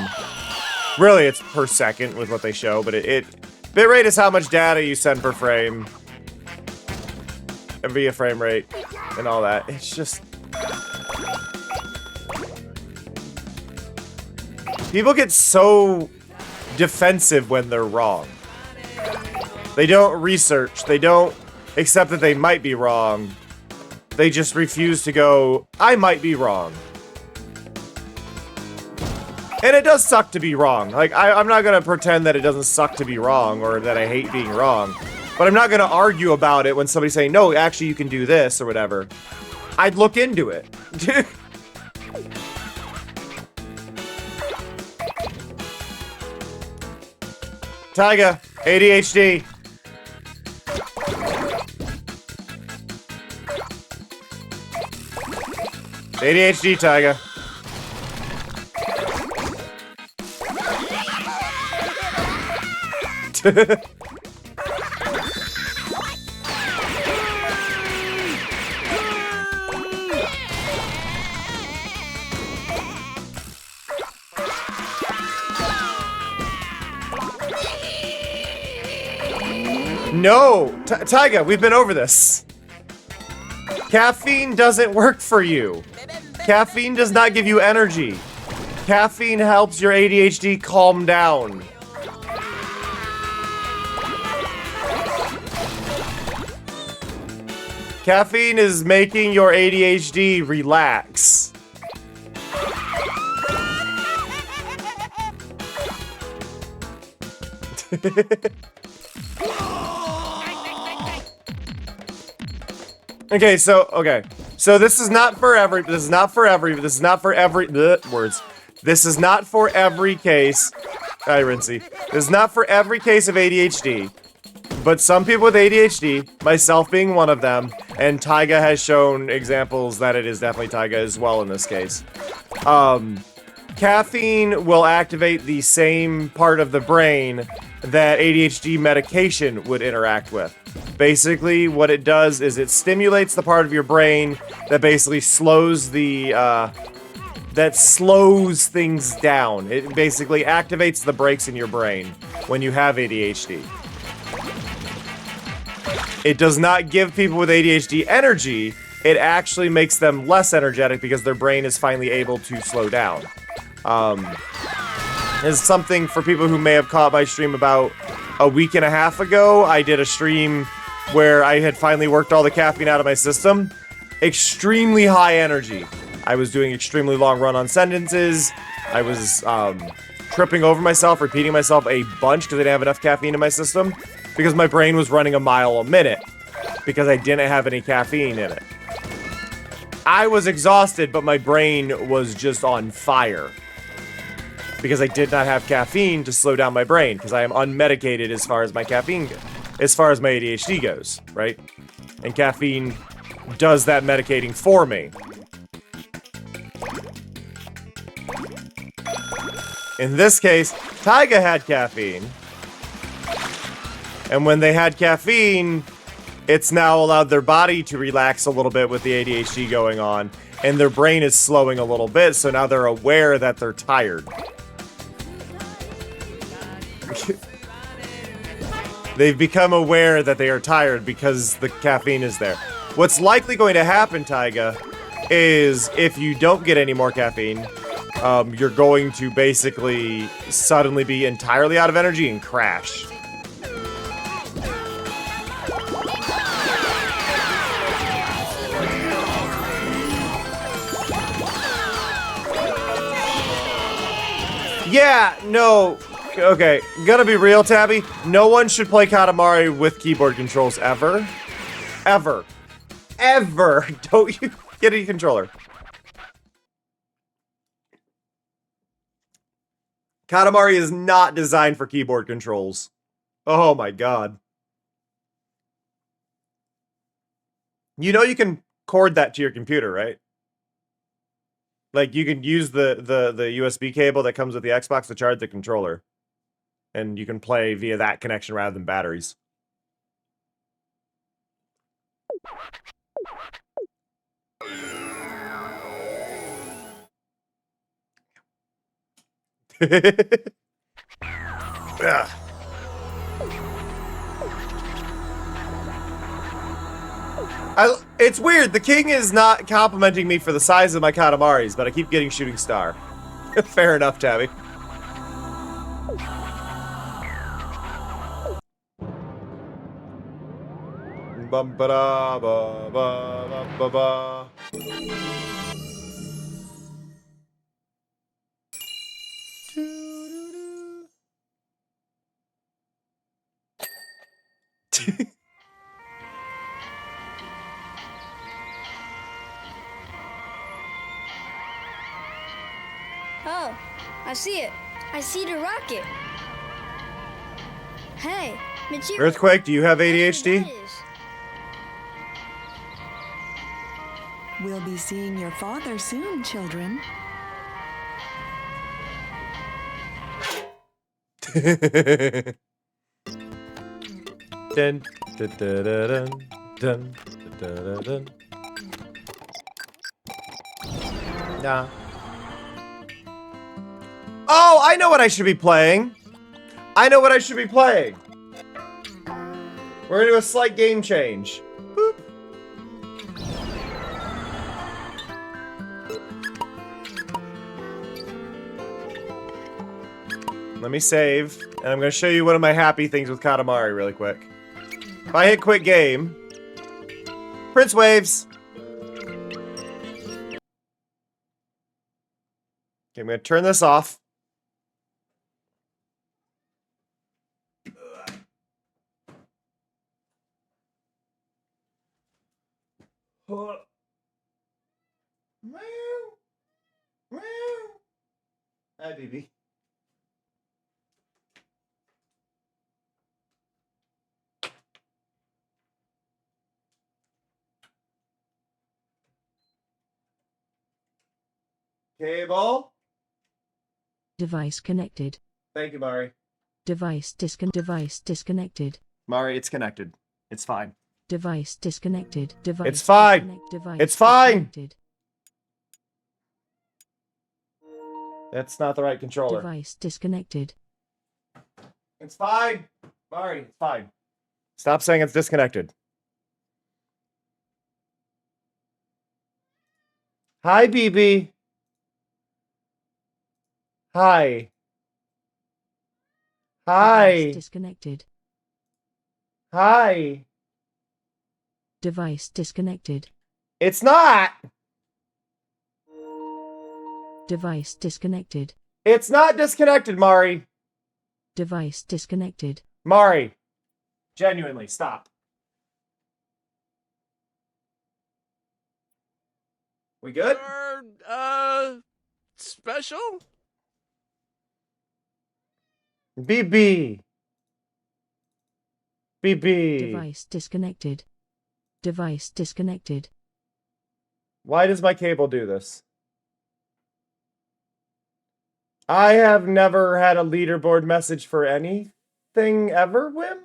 Really, it's per second with what they show, but bitrate is how much data you send per frame. And via frame rate and all that. It's just... People get so defensive when they're wrong. They don't research. They don't accept that they might be wrong. They just refuse to go, I might be wrong. And it does suck to be wrong. Like, I'm not gonna pretend that it doesn't suck to be wrong or that I hate being wrong. But I'm not gonna argue about it when somebody's saying, no, actually you can do this or whatever. I'd look into it. Tyga, ADHD. ADHD, Tyga. No! Tyga, we've been over this. Caffeine doesn't work for you. Caffeine does not give you energy. Caffeine helps your ADHD calm down. Caffeine is making your ADHD relax. Okay, so this is not for every case. This is not for every case. Hi, Rincey. This is not for every case of ADHD. But some people with ADHD, myself being one of them, and Tyga has shown examples that it is definitely Tyga as well in this case. Caffeine will activate the same part of the brain that ADHD medication would interact with. Basically, what it does is it stimulates the part of your brain that basically slows the, that slows things down. It basically activates the brakes in your brain when you have ADHD. It does not give people with ADHD energy, it actually makes them less energetic because their brain is finally able to slow down. Is something for people who may have caught my stream about a week and a half ago. I did a stream where I had finally worked all the caffeine out of my system. Extremely high energy. I was doing extremely long run-on sentences. I was tripping over myself, repeating myself a bunch because I didn't have enough caffeine in my system. Because my brain was running a mile a minute. Because I didn't have any caffeine in it. I was exhausted, but my brain was just on fire. Because I did not have caffeine to slow down my brain, because I am unmedicated as far as my caffeine as far as my ADHD goes, right? And caffeine does that medicating for me. In this case, Tyga had caffeine. And when they had caffeine, it's now allowed their body to relax a little bit with the ADHD going on, and their brain is slowing a little bit, so now they're aware that they're tired. They've become aware that they are tired because the caffeine is there. What's likely going to happen, Tyga, is if you don't get any more caffeine, you're going to basically suddenly be entirely out of energy and crash. Yeah, no. Okay, gotta be real, Tabby. No one should play Katamari with keyboard controls ever. Ever. Ever. Don't you get a controller. Katamari is not designed for keyboard controls. Oh my god. You know you can cord that to your computer, right? Like, you can use the USB cable that comes with the Xbox to charge the controller. And you can play via that connection rather than batteries. Ugh. It's weird. The king is not complimenting me for the size of my Katamaris, but I keep getting shooting star. Fair enough, Tabby. Bum ba da ba ba ba ba. Oh, I see it. I see the rocket. Hey, material. Earthquake, do you have ADHD? That is. We'll be seeing your father soon, children. Dun, dun, dun, dun, dun, dun, dun. Nah. Oh, I know what I should be playing. I know what I should be playing. We're gonna do a slight game change. Boop. Let me save, and I'm gonna show you one of my happy things with Katamari really quick. If I hit quit game, Prince waves. Okay, I'm gonna turn this off. Hi, baby. Cable. Device connected. Thank you, Mari. Device disconnected. Mari, it's connected. It's fine. Device disconnected. Device It's fine. Device It's fine. disconnected. That's not the right controller. Device disconnected. It's fine. Mari, it's fine. Stop saying it's disconnected. Hi, BB. Hi. Hi. Device disconnected. Hi. Device disconnected. It's not. Device disconnected. It's not disconnected, Mari. Device disconnected. Mari. Genuinely, stop. We good? Special? BB. BB. Device disconnected. Device disconnected. Why does my cable do this? I have never had a leaderboard message for anything ever, Wim?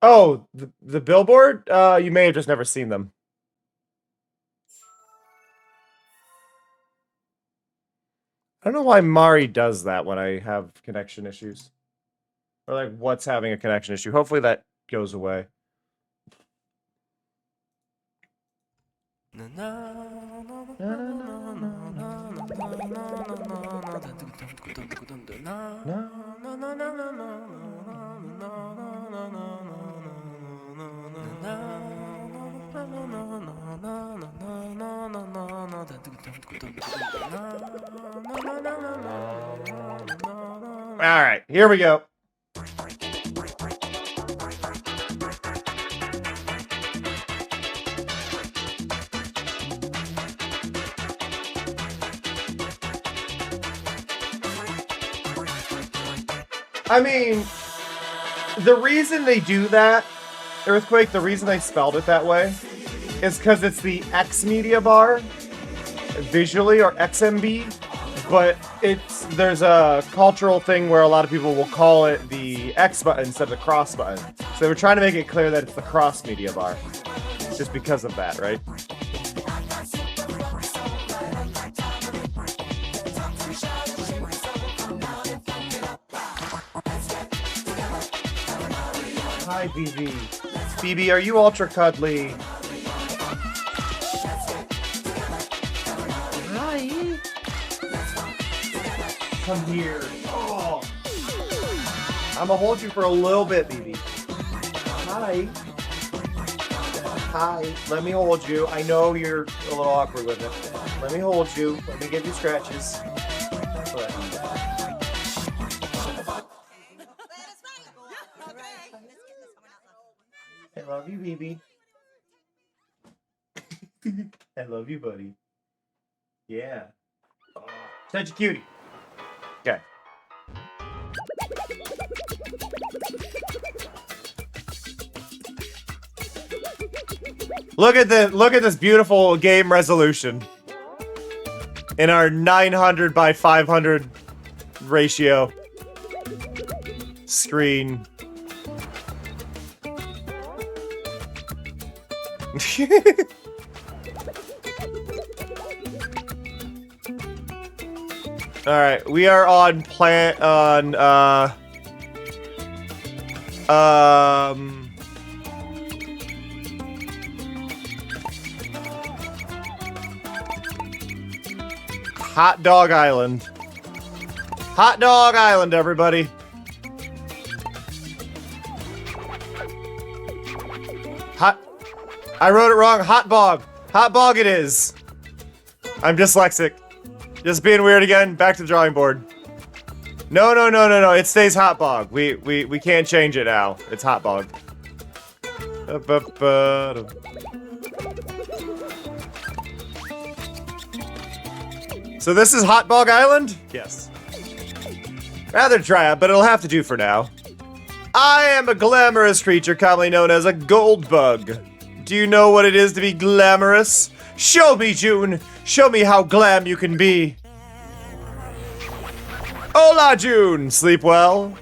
Oh, the billboard? You may have just never seen them. I don't know why Mari does that when I have connection issues. Or like what's having a connection issue. Hopefully that goes away. All right, here we go. I mean, the reason they do that, Earthquake, the reason they spelled it that way, is because it's the X media bar, visually, or XMB, but there's a cultural thing where a lot of people will call it the X button instead of the cross button. So they were trying to make it clear that it's the cross media bar, just because of that, right? Hi, BB. BB, are you ultra cuddly? Hi. Come here. Oh. I'm gonna hold you for a little bit, BB. Hi. Hi. Let me hold you. I know you're a little awkward with it. Let me hold you. Let me give you scratches. I love you, BB. I love you, buddy. Yeah. Oh, such a cutie. Okay. Look at this beautiful game resolution. In our 900 by 500 ratio screen. All right, we are on Hot Dog Island. Hot Dog Island, everybody. I wrote it wrong. Hot Bog. Hot Bog it is. I'm dyslexic. Just being weird again. Back to the drawing board. No. It stays Hot Bog. We can't change it now. It's Hot Bog. So this is Hot Bog Island? Yes. Rather drab, but it'll have to do for now. I am a glamorous creature commonly known as a gold bug. Do you know what it is to be glamorous? Show me, June. Show me how glam you can be. Hola, June. Sleep well?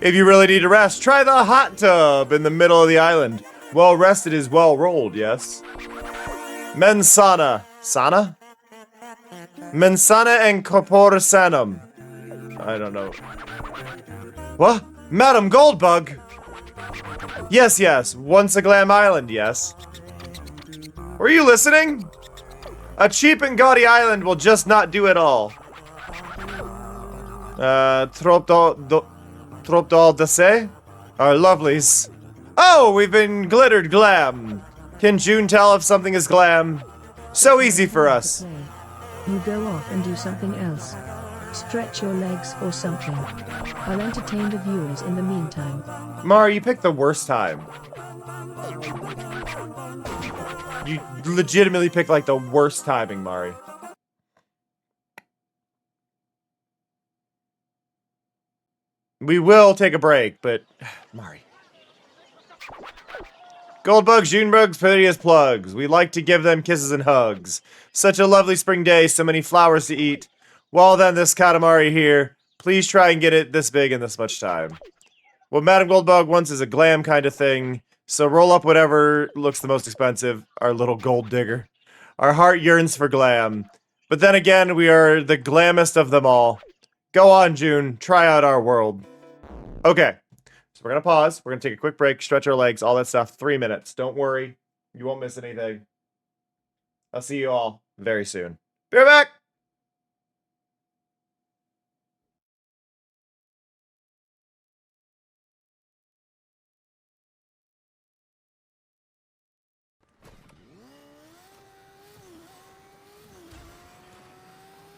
If you really need to rest, try the hot tub in the middle of the island. Well rested is well rolled, yes? Mensana. Sana? Mensana and corpore sanum. I don't know. What? Madam Goldbug? Yes. Once a glam island, yes. Were you listening? A cheap and gaudy island will just not do it all. Tropdal Dase? Our lovelies. Oh, we've been glittered glam. Can June tell if something is glam? So easy for us. You go off and do something else. Stretch your legs or something. I'll entertain the viewers in the meantime. Mari, you picked the worst time. You legitimately picked like the worst timing, Mari. We will take a break, but Mari. Goldbugs, Junebugs, prettiest plugs. We like to give them kisses and hugs. Such a lovely spring day, so many flowers to eat. Well then, this Katamari here. Please try and get it this big in this much time. What Madam Goldbug wants is a glam kind of thing. So roll up whatever looks the most expensive. Our little gold digger. Our heart yearns for glam. But then again, we are the glammest of them all. Go on, June. Try out our world. Okay. So we're going to pause. We're going to take a quick break, stretch our legs, all that stuff. 3 minutes. Don't worry. You won't miss anything. I'll see you all very soon. Be right back!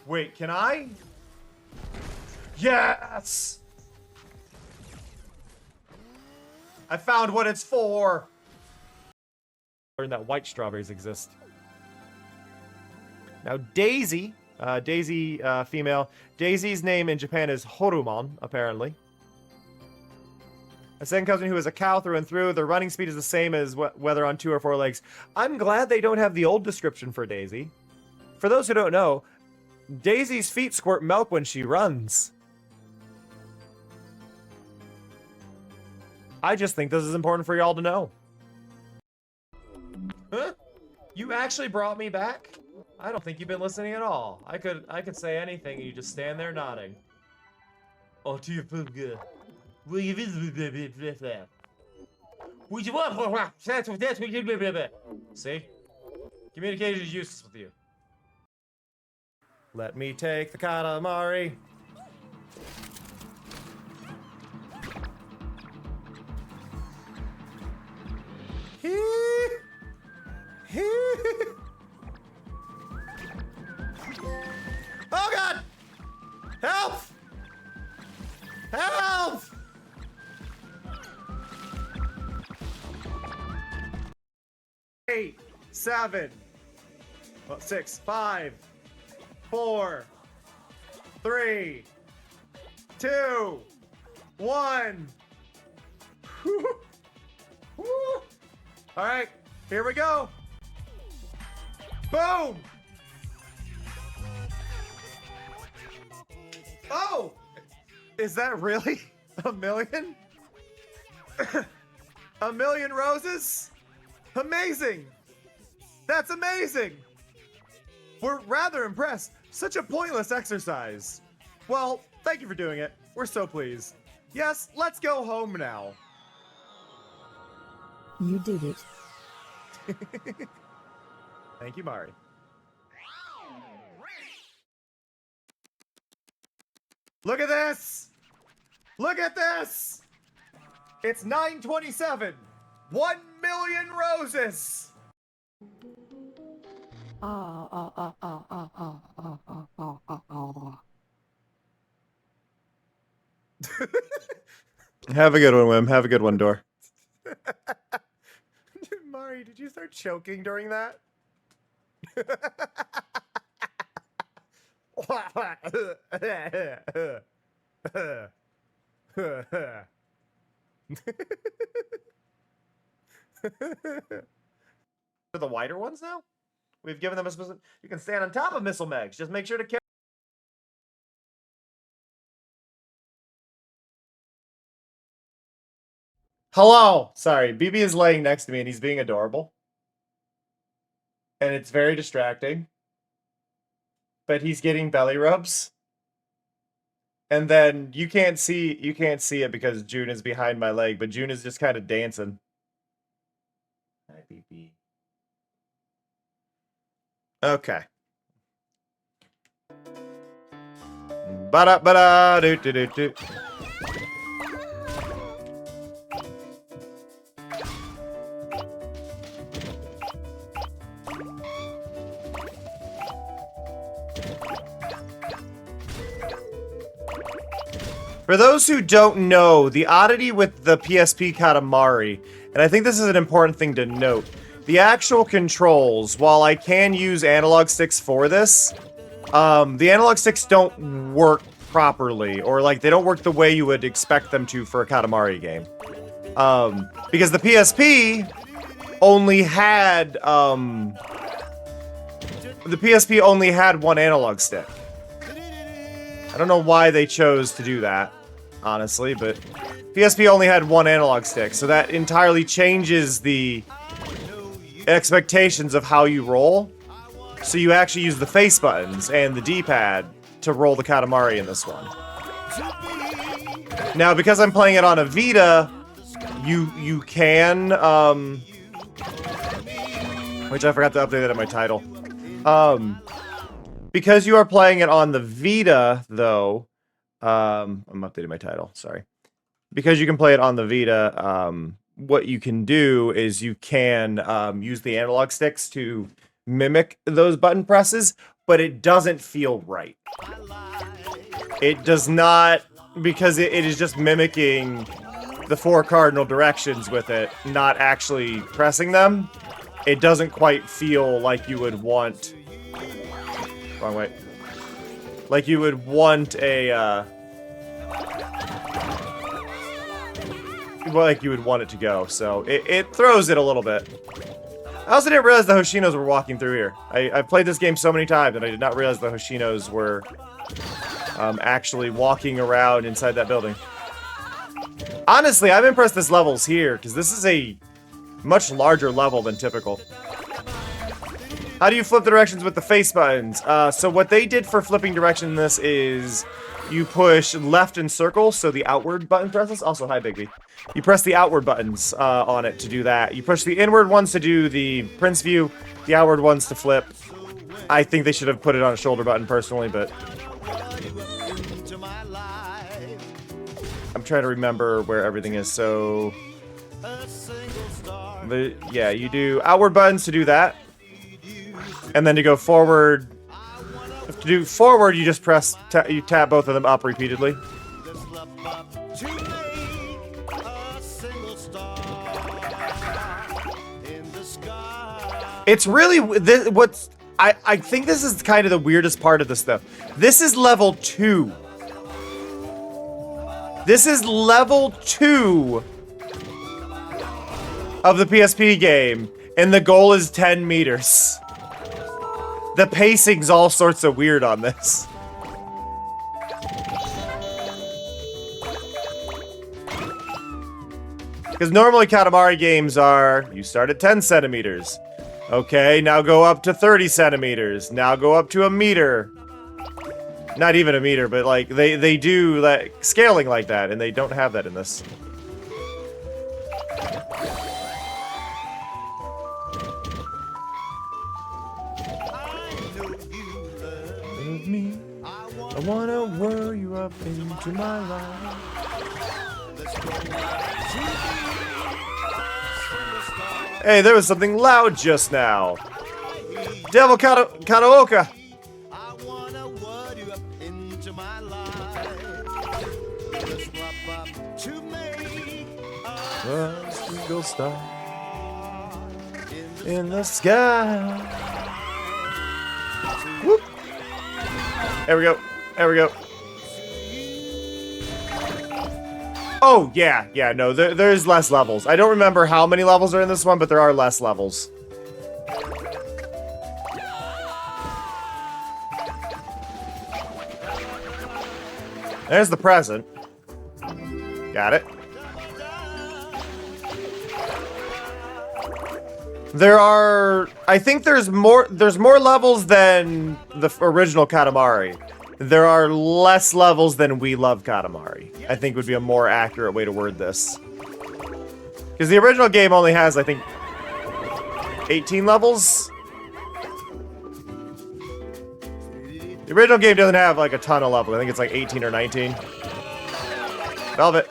Wait, can I? Yes! I found what it's for! Learned that white strawberries exist. Now Daisy, female. Daisy's name in Japan is Horumon, apparently. A second cousin who is a cow through and through. Their running speed is the same as whether on 2 or 4 legs. I'm glad they don't have the old description for Daisy. For those who don't know, Daisy's feet squirt milk when she runs. I just think this is important for y'all to know. Huh? You actually brought me back? I don't think you've been listening at all. I could say anything and you just stand there nodding. Oh, to your food good. Will you visit that? See? Communication is useless with you. Let me take the Katamari. Oh God! Help! Help! 8, 7, 6, 5, 4, 3, 2, 1. All right, here we go. Boom! Oh! Is that really a million? A million roses? Amazing! That's amazing! We're rather impressed. Such a pointless exercise. Well, thank you for doing it. We're so pleased. Yes, let's go home now. You did it. Thank you, Mari. Look at this! Look at this! It's 9:27. 1 million roses! Have a good one, Wim. Have a good one, Dor. Mari, did you start choking during that? For the wider ones now? We've given them a specific... You can stand on top of missile megs. Just make sure to carry... Hello! Sorry, BB is laying next to me and he's being adorable. And it's very distracting. But he's getting belly rubs. And then you can't see it because June is behind my leg, but June is just kind of dancing. Hi, BB. Okay. Ba-da-ba-da, do-do-do-do. For those who don't know, the oddity with the PSP Katamari, and I think this is an important thing to note, the actual controls, while I can use analog sticks for this, the analog sticks don't work properly, or like they don't work the way you would expect them to for a Katamari game. Because the PSP only had, one analog stick. I don't know why they chose to do that, honestly, but PSP only had one analog stick, so that entirely changes the expectations of how you roll. So you actually use the face buttons and the D-pad to roll the Katamari in this one. Now, because I'm playing it on a Vita, you can, which I forgot to update that in my title. Because you are playing it on the Vita, though, I'm updating my title, sorry. Because you can play it on the Vita, what you can do is you can use the analog sticks to mimic those button presses, but it doesn't feel right. It does not, because it is just mimicking the 4 cardinal directions with it, not actually pressing them. It doesn't quite feel like you would want... Wrong way. Like you would want a, like you would want it to go. So it throws it a little bit. I also didn't realize the Hoshinos were walking through here. I've played this game so many times and I did not realize the Hoshinos were actually walking around inside that building. Honestly, I'm impressed this level's here, because this is a much larger level than typical. How do you flip the directions with the face buttons? So what they did for flipping direction in this is you push left and circle, so the outward button presses. Also, hi, Bigby. You press the outward buttons on it to do that. You push the inward ones to do the Prince view, the outward ones to flip. I think they should have put it on a shoulder button personally, but... I'm trying to remember where everything is, so... yeah, you do outward buttons to do that. And then to go forward... To do forward, you just press... you tap both of them up repeatedly. It's really... what's... I think this is kind of the weirdest part of this stuff. This is level 2. This is level 2 of the PSP game, and the goal is 10 meters. The pacing's all sorts of weird on this. Because normally Katamari games are, you start at 10 centimeters. Okay, now go up to 30 centimeters. Now go up to a meter. Not even a meter, but like they do like scaling like that, and they don't have that in this. Love me. I wanna whirl you up into my life. Hey, there was something loud just now. Devil Karaoke. A single star in the sky. Whoop. There we go. There we go. Oh, yeah, no, there's less levels. I don't remember how many levels are in this one, but there are less levels. There's the present. Got it. There are... I think there's more levels than the original Katamari. There are less levels than We Love Katamari. I think would be a more accurate way to word this. Because the original game only has, I think, 18 levels? The original game doesn't have, like, a ton of levels. I think it's, like, 18 or 19. Velvet.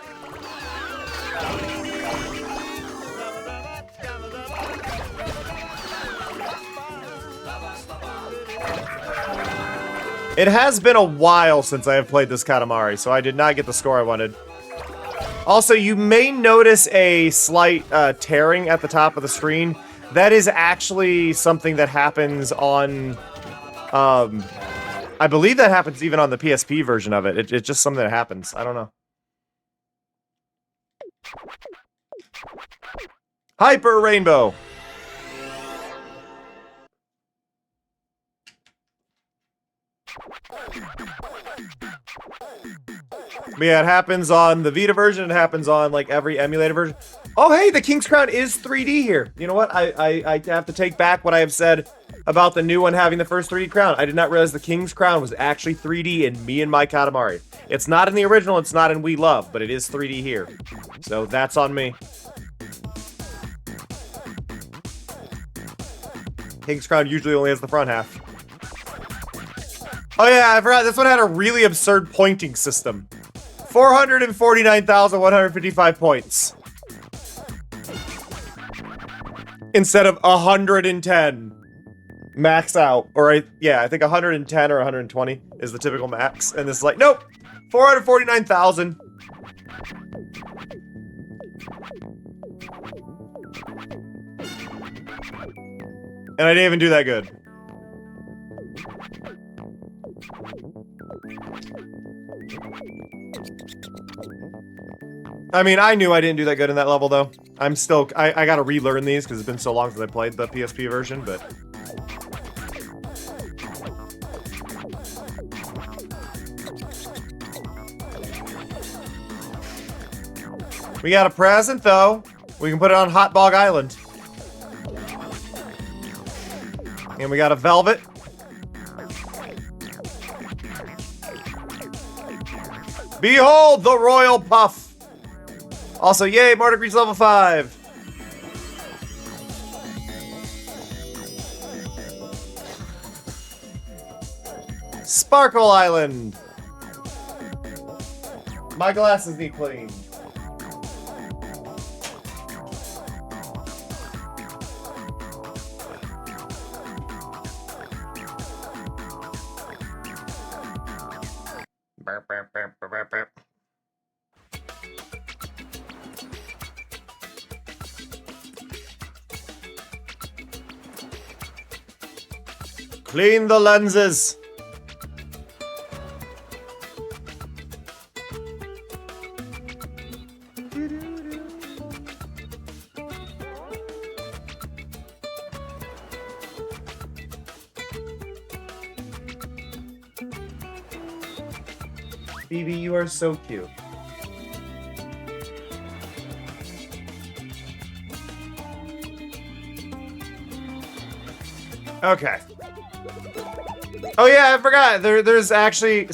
It has been a while since I have played this Katamari, so I did not get the score I wanted. Also, you may notice a slight tearing at the top of the screen. That is actually something that happens on... I believe that happens even on the PSP version of it. It's just something that happens. I don't know. Hyper Rainbow! But yeah, it happens on the Vita version, it happens on like every emulator version. Oh hey, the King's Crown is 3D here. You know what? I have to take back what I have said about the new one having the first 3D crown. I did not realize the King's Crown was actually 3D in Me and My Katamari. It's not in the original, it's not in We Love, but it is 3D here. So that's on me. King's Crown usually only has the front half. Oh yeah, I forgot, this one had a really absurd pointing system. 449,155 points. Instead of 110. Max out. Or, yeah, I think 110 or 120 is the typical max. And this is like, nope! 449,000. And I didn't even do that good. I mean, I knew I didn't do that good in that level, though. I'm still... I gotta relearn these, because it's been so long since I played the PSP version, but... We got a present, though. We can put it on Hot Bog Island. And we got a Velvet. Behold the Royal Puff! Also, yay, Martyr Grease level 5! Sparkle Island! My glasses need cleaned. Burp, burp, burp, burp, burp, burp. Clean the lenses. Phoebe, you are so cute. Okay. Oh yeah, I forgot. There's actually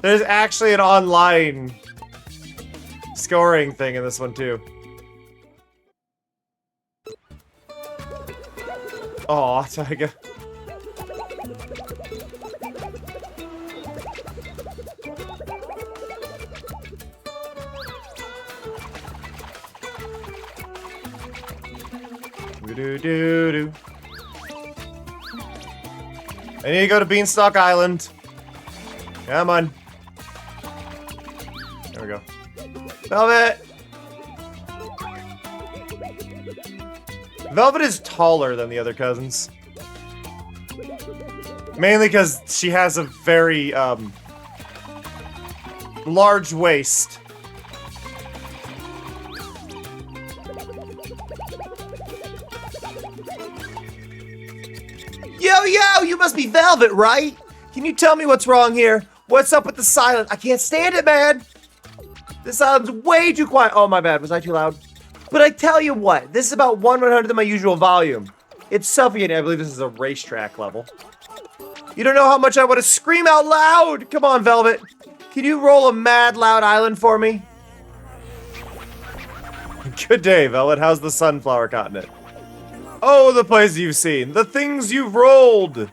there's actually an online scoring thing in this one too. Oh, Tiger. Do. I need to go to Beanstalk Island. Come on. There we go. Velvet! Velvet is taller than the other cousins. Mainly because she has a very, large waist. Yo, you must be Velvet, right? Can you tell me what's wrong here? What's up with the silence? I can't stand it, man! This island's way too quiet. Oh, my bad. Was I too loud? But I tell you what, this is about 1/100th of my usual volume. It's suffocating. I believe this is a racetrack level. You don't know how much I want to scream out loud! Come on, Velvet. Can you roll a mad loud island for me? Good day, Velvet. How's the sunflower continent? Oh, the places you've seen. The things you've rolled.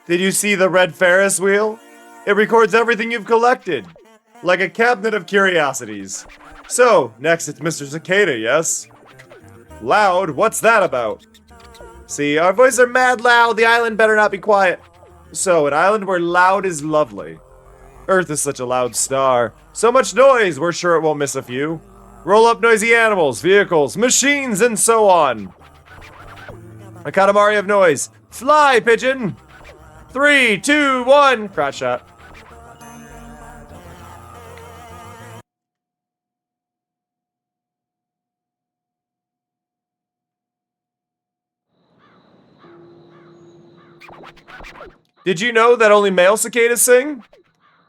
Did you see the red Ferris wheel? It records everything you've collected. Like a cabinet of curiosities. So, next it's Mr. Cicada, yes? Loud? What's that about? See, our voices are mad loud. The island better not be quiet. So, an island where loud is lovely. Earth is such a loud star. So much noise, we're sure it won't miss a few. Roll up noisy animals, vehicles, machines, and so on. A Katamari of noise. Fly, pigeon! 3, 2, 1. Crotch shot. Did you know that only male cicadas sing?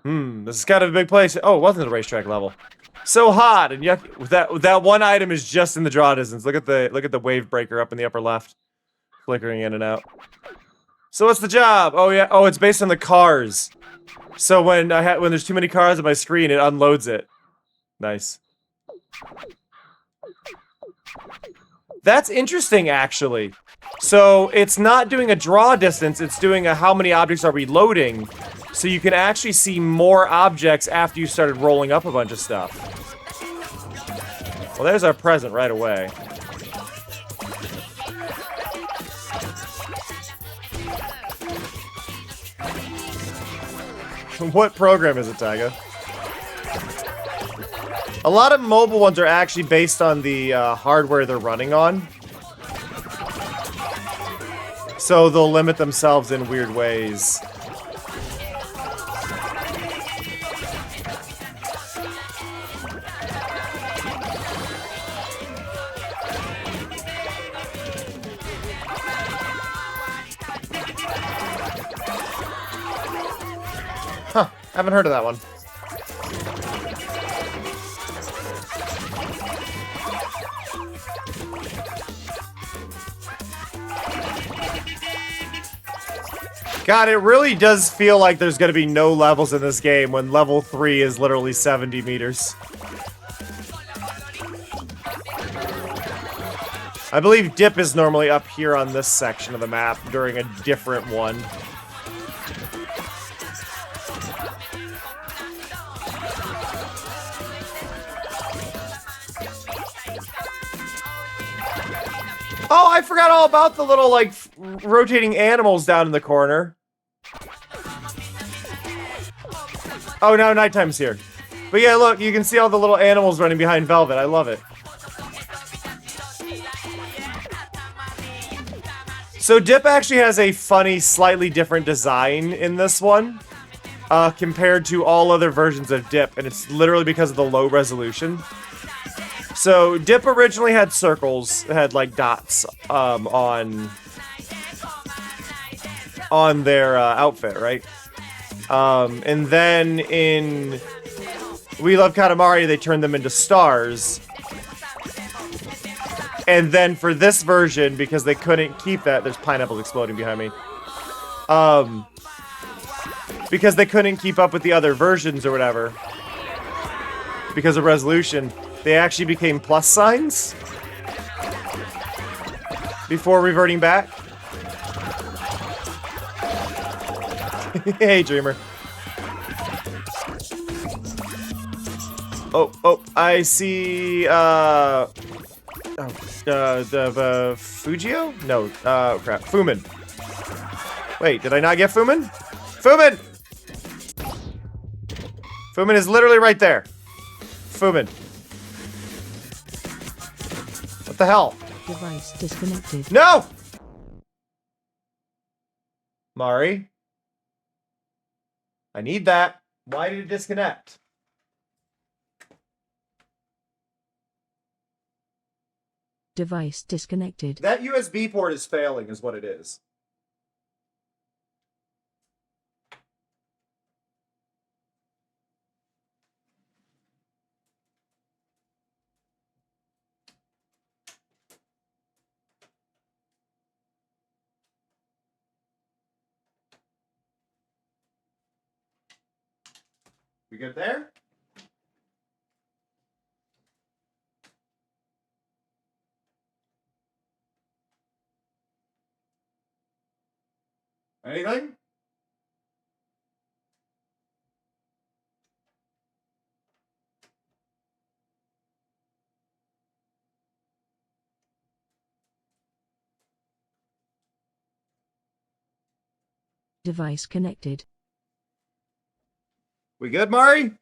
This is kind of a big place. Oh, it wasn't a racetrack level. So hot and yucky. That one item is just in the draw distance. Look at the wave breaker up in the upper left. Flickering in and out. So what's the job? Oh yeah. Oh, it's based on the cars. So when there's too many cars on my screen, it unloads it. Nice. That's interesting, actually. So it's not doing a draw distance, it's doing a how many objects are we loading. So you can actually see more objects after you started rolling up a bunch of stuff. Well, there's our present right away. What program is it, Taiga? A lot of mobile ones are actually based on the hardware they're running on. So they'll limit themselves in weird ways. Haven't heard of that one. God, it really does feel like there's going to be no levels in this game when level 3 is literally 70 meters. I believe Dip is normally up here on this section of the map during a different one. Oh, I forgot all about the little, like, rotating animals down in the corner. Oh, now nighttime's here. But yeah, look, you can see all the little animals running behind Velvet. I love it. So Dip actually has a funny, slightly different design in this one. Compared to all other versions of Dip, and it's literally because of the low resolution. So, Dip originally had circles, had like dots on their outfit, right? And then in We Love Katamari, they turned them into stars. And then for this version, because they couldn't keep that, there's pineapples exploding behind me. Because they couldn't keep up with the other versions or whatever, because of resolution, they actually became plus signs before reverting back. Hey, Dreamer. Oh, I see, Fujio? No, crap, Fumin. Wait, did I not get Fumin? Fumin! Fumin is literally right there. Fumin. What the hell? Device disconnected. No! Mari? I need that. Why did it disconnect? Device disconnected. That USB port is failing is what it is. We good there? Anything? Device connected. We good, Mari?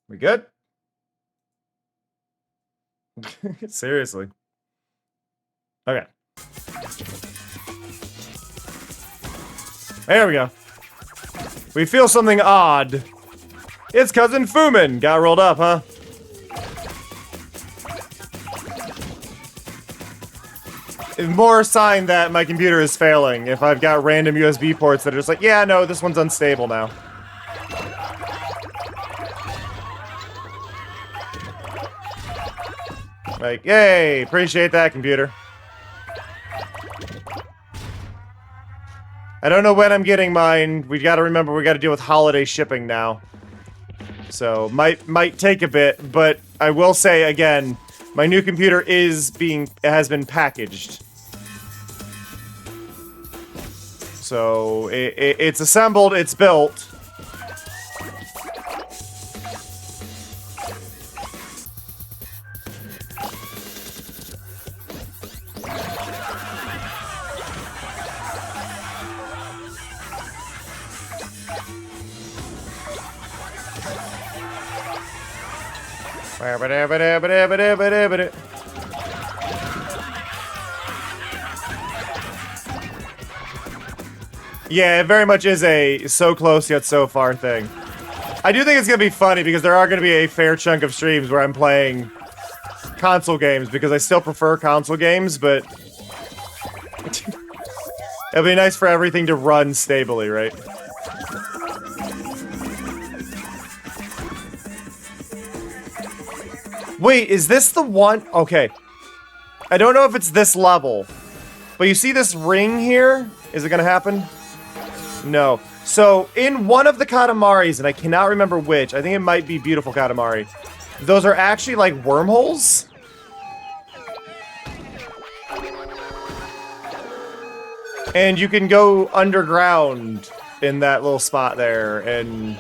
We good? Seriously. Okay. There we go. We feel something odd. It's Cousin Fumin. Got rolled up, huh? It's more a sign that my computer is failing if I've got random USB ports that are just like, yeah, no, this one's unstable now. Like, yay, appreciate that, computer. I don't know when I'm getting mine. We gotta remember we gotta deal with holiday shipping now. So, might take a bit, but I will say again, my new computer has been packaged. So, it's assembled, it's built. Yeah, it very much is a so close yet so far thing. I do think it's gonna be funny because there are gonna be a fair chunk of streams where I'm playing console games because I still prefer console games, but it'd be nice for everything to run stably, right? Wait, is this the one? Okay. I don't know if it's this level, but you see this ring here? Is it gonna happen? No. So, in one of the Katamaris, and I cannot remember which, I think it might be Beautiful Katamari, those are actually like wormholes. And you can go underground in that little spot there, and...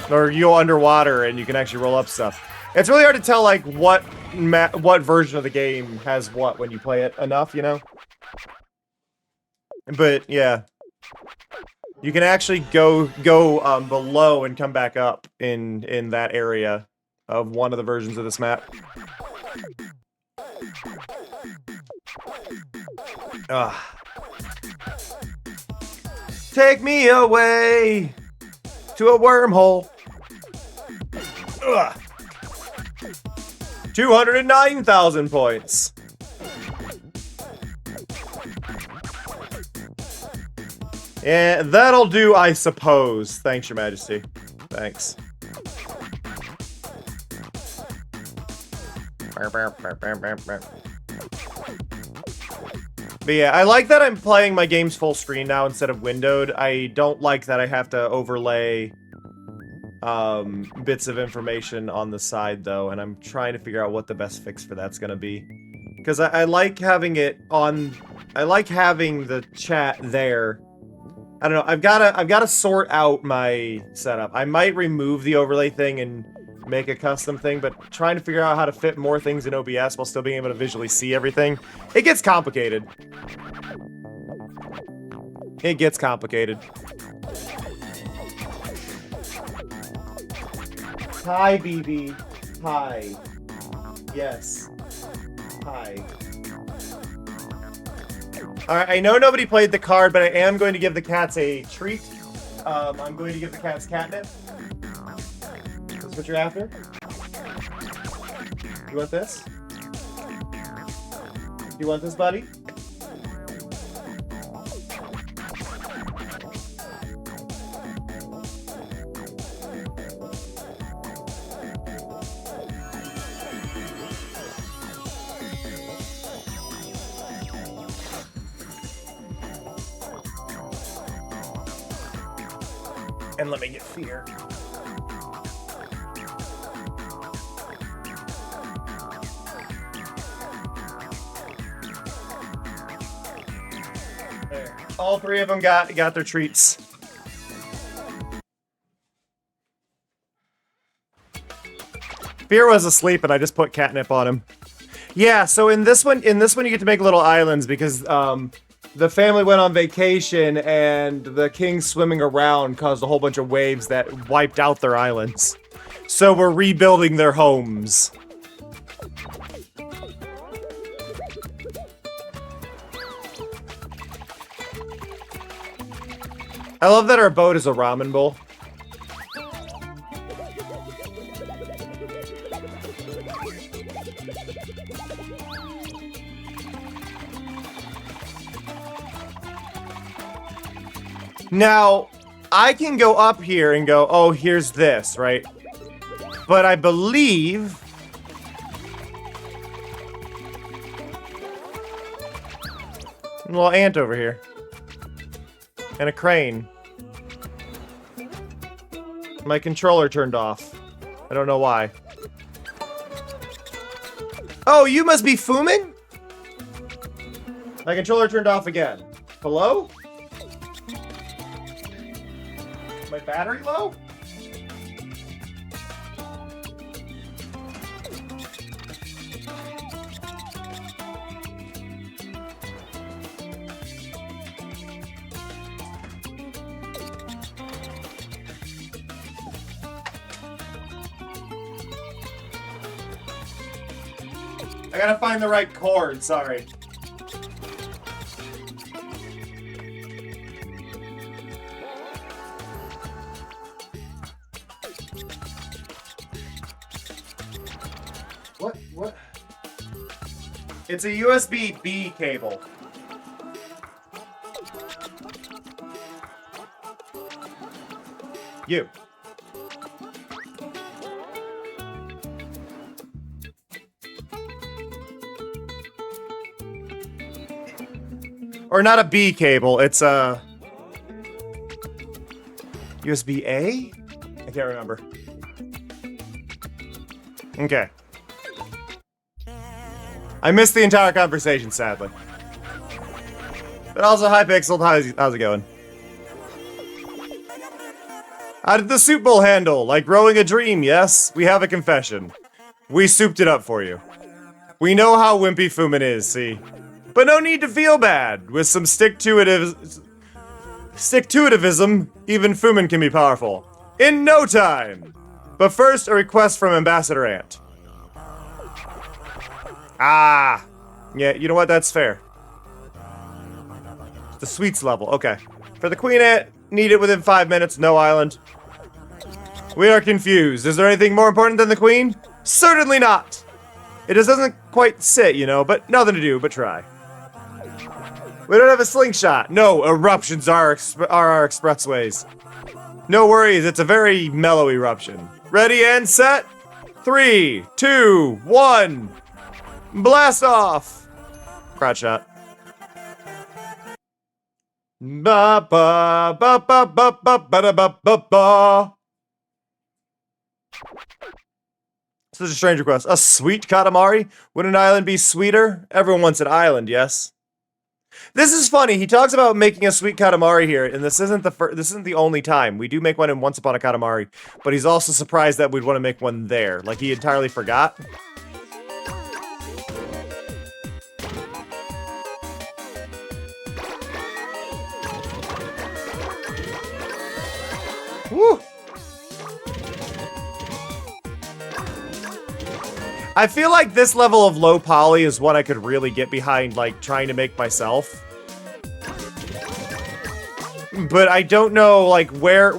Or you go underwater and you can actually roll up stuff. It's really hard to tell, like, what version of the game has what when you play it enough, you know? But, yeah. You can actually go below and come back up in that area of one of the versions of this map. Ugh. Take me away to a wormhole. Ugh. 209,000 points. Yeah, that'll do, I suppose. Thanks, Your Majesty. Thanks. But yeah, I like that I'm playing my games full screen now instead of windowed. I don't like that I have to overlay bits of information on the side, though, and I'm trying to figure out what the best fix for that's gonna be. Because I like having it on... I like having the chat there. I don't know, I've gotta sort out my setup. I might remove the overlay thing and make a custom thing, but trying to figure out how to fit more things in OBS while still being able to visually see everything, it gets complicated. It gets complicated. Hi, BB. Hi. Yes. Hi. Alright, I know nobody played the card, but I am going to give the cats a treat. I'm going to give the cats catnip. That's what you're after? You want this? You want this, buddy? And let me get fear. There. All three of them got their treats. Fear was asleep and I just put catnip on him. Yeah, so in this one you get to make little islands because the family went on vacation and the king swimming around caused a whole bunch of waves that wiped out their islands. So we're rebuilding their homes. I love that our boat is a ramen bowl. Now, I can go up here and go, oh, here's this, right? But I believe... a little ant over here. And a crane. My controller turned off. I don't know why. Oh, you must be fuming? My controller turned off again. Hello? My battery low? I gotta find the right cord, sorry. What? It's a USB-B cable. You. Or not a B cable, it's a USB-A? I can't remember. Okay. I missed the entire conversation, sadly. But also, hi Pixel, how's it going? How did the soup bowl handle? Like growing a dream, yes? We have a confession. We souped it up for you. We know how wimpy Fumin is, see? But no need to feel bad. With some stick-to-itivism, even Fumin can be powerful. In no time! But first, a request from Ambassador Ant. Ah! Yeah, you know what? That's fair. The sweets level, okay. For the Queen Ant, need it within 5 minutes, no island. We are confused. Is there anything more important than the Queen? Certainly not! It just doesn't quite sit, you know, but nothing to do but try. We don't have a slingshot. No, eruptions are our expressways. No worries, it's a very mellow eruption. Ready and set? 3, 2, 1. Blast off! Crotch shot. Ba ba ba ba ba ba ba ba ba ba. This is a strange request. A sweet Katamari? Would an island be sweeter? Everyone wants an island, yes. This is funny. He talks about making a sweet Katamari here, and this isn't the only time. We do make one in Once Upon a Katamari, but he's also surprised that we'd want to make one there. Like he entirely forgot. Woo! I feel like this level of low poly is one I could really get behind, like, trying to make myself. But I don't know, like, where...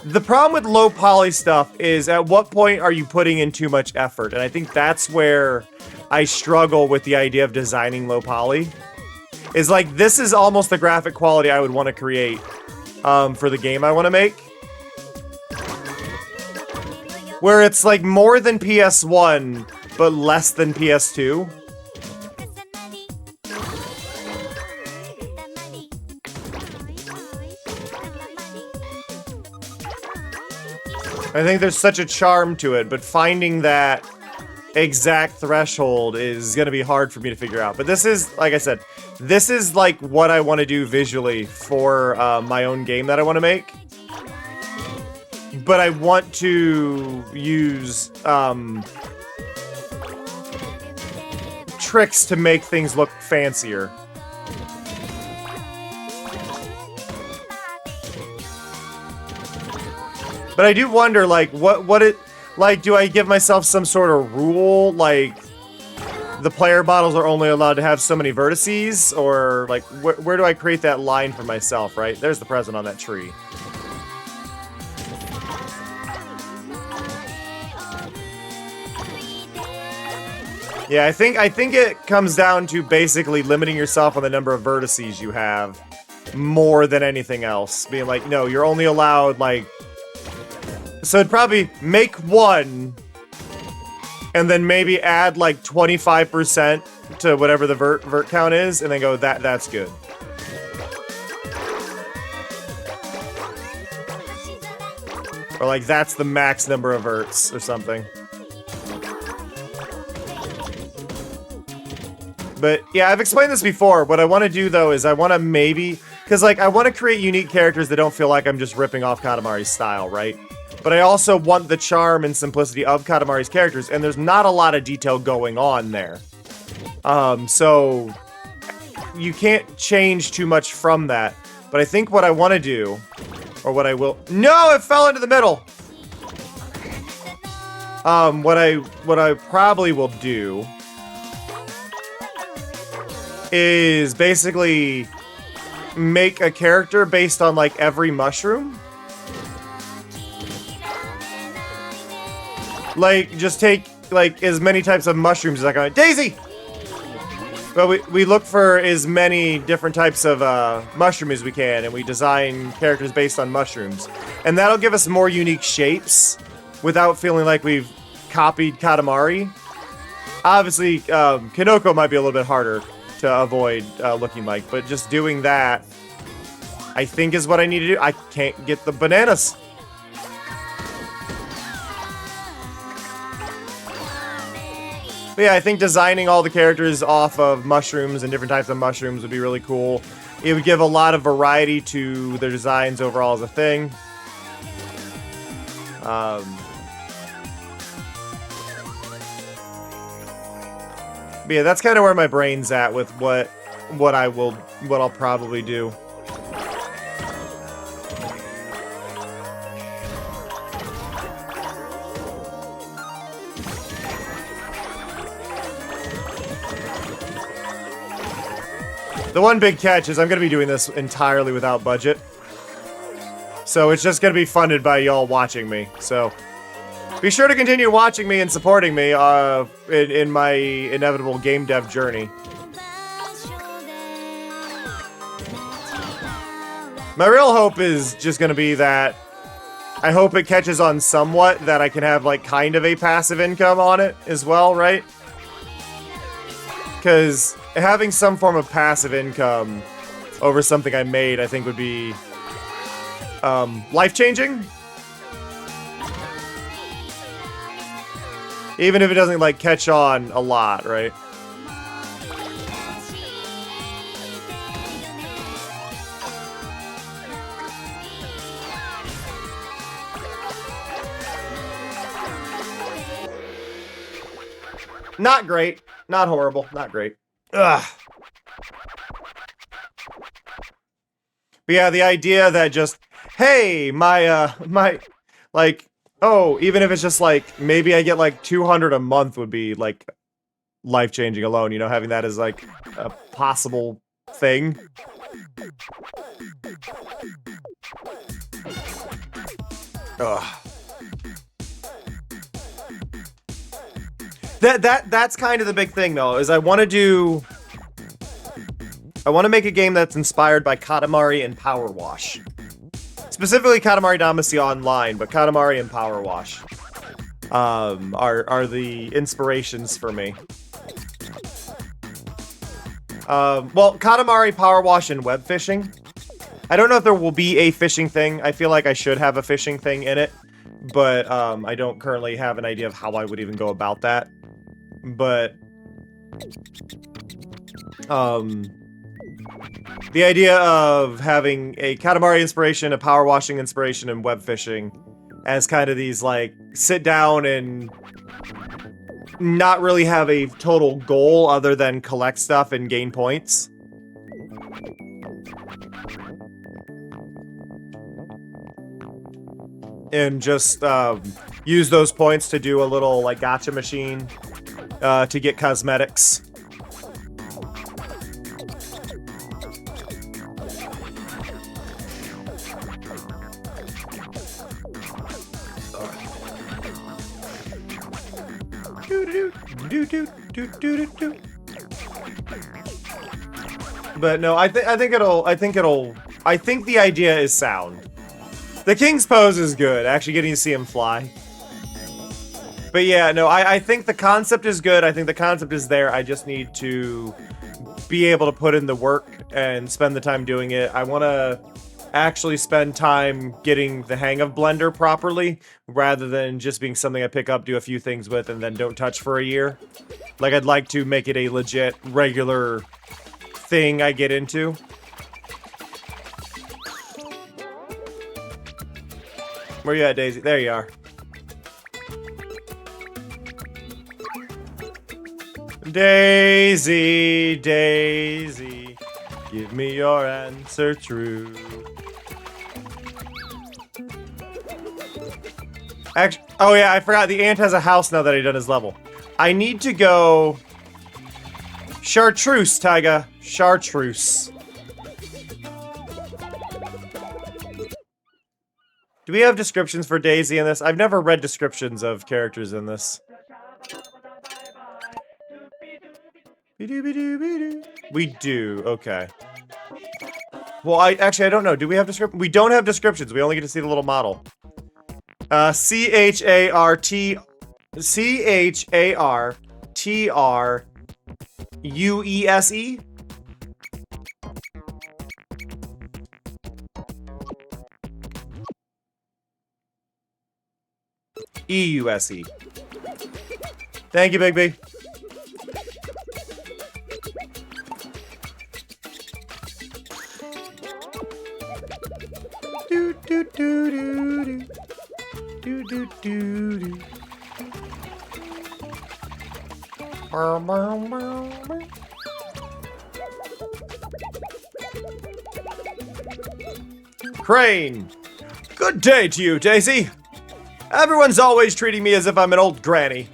The problem with low poly stuff is, at what point are you putting in too much effort? And I think that's where I struggle with the idea of designing low poly. Is, like, this is almost the graphic quality I would want to create for the game I want to make. Where it's like more than PS1, but less than PS2. I think there's such a charm to it, but finding that exact threshold is going to be hard for me to figure out. But this is, like I said, this is like what I want to do visually for my own game that I want to make. But I want to use tricks to make things look fancier. But I do wonder, like, do I give myself some sort of rule, like, the player models are only allowed to have so many vertices, or, like, where do I create that line for myself, right? There's the present on that tree. Yeah, I think it comes down to basically limiting yourself on the number of vertices you have more than anything else. Being like, no, you're only allowed, like... So it'd probably make one, and then maybe add, like, 25% to whatever the vert count is, and then go, that's good. Or, like, that's the max number of verts, or something. But, yeah, I've explained this before. What I want to do, though, is I want to maybe... Because, like, I want to create unique characters that don't feel like I'm just ripping off Katamari's style, right? But I also want the charm and simplicity of Katamari's characters, and there's not a lot of detail going on there. So... You can't change too much from that. But I think what I want to do... Or what I will... No! It fell into the middle! What I probably will do... is basically make a character based on, like, every mushroom. Like, just take like as many types of mushrooms as I can. Daisy! But we look for as many different types of mushroom as we can, and we design characters based on mushrooms. And that'll give us more unique shapes without feeling like we've copied Katamari. Obviously, Kinoko might be a little bit harder to avoid looking like, but just doing that, I think is what I need to do. I can't get the bananas. But yeah, I think designing all the characters off of mushrooms and different types of mushrooms would be really cool. It would give a lot of variety to their designs overall as a thing. But yeah, that's kind of where my brain's at with what I'll probably do. The one big catch is I'm going to be doing this entirely without budget. So it's just going to be funded by y'all watching me. So be sure to continue watching me and supporting me in my inevitable game dev journey. My real hope is just going to be that I hope it catches on somewhat, that I can have like kind of a passive income on it as well, right? Because having some form of passive income over something I made, I think would be life-changing. Even if it doesn't like catch on a lot, right? Not great. Not horrible. Not great. Ugh. But yeah, the idea that just, hey, my, like, oh, even if it's just like, maybe I get like 200 a month would be like life-changing alone, you know, having that as like a possible thing. Ugh. That's kind of the big thing though, is I want to make a game that's inspired by Katamari and Power Wash. Specifically Katamari Damacy Online, but Katamari and Power Wash are the inspirations for me. Well, Katamari, Power Wash, and web fishing. I don't know if there will be a fishing thing. I feel like I should have a fishing thing in it, but I don't currently have an idea of how I would even go about that. But the idea of having a Katamari inspiration, a power washing inspiration, and web fishing as kind of these like sit down and not really have a total goal other than collect stuff and gain points. And just use those points to do a little like gacha machine to get cosmetics. But no, I think the idea is sound. The King's pose is good, actually getting to see him fly. But yeah, no, I think the concept is good. I think the concept is there. I just need to be able to put in the work and spend the time doing it. I want to actually spend time getting the hang of Blender properly, rather than just being something I pick up, do a few things with, and then don't touch for a year. Like, I'd like to make it a legit, regular thing I get into. Where you at, Daisy? There you are. Daisy, Daisy, give me your answer true. Actually, oh yeah, I forgot the ant has a house now that I've done his level. I need to go... Chartreuse, Taiga. Chartreuse. Do we have descriptions for Daisy in this? I've never read descriptions of characters in this. We do. Okay. Well, I don't know. Do we have descriptions? We don't have descriptions. We only get to see the little model. CHARTRUESE. EUSE. Thank you, Big B. Do do do do do do do do do. Crane. Good day to you, Daisy. Everyone's always treating me as if I'm an old granny,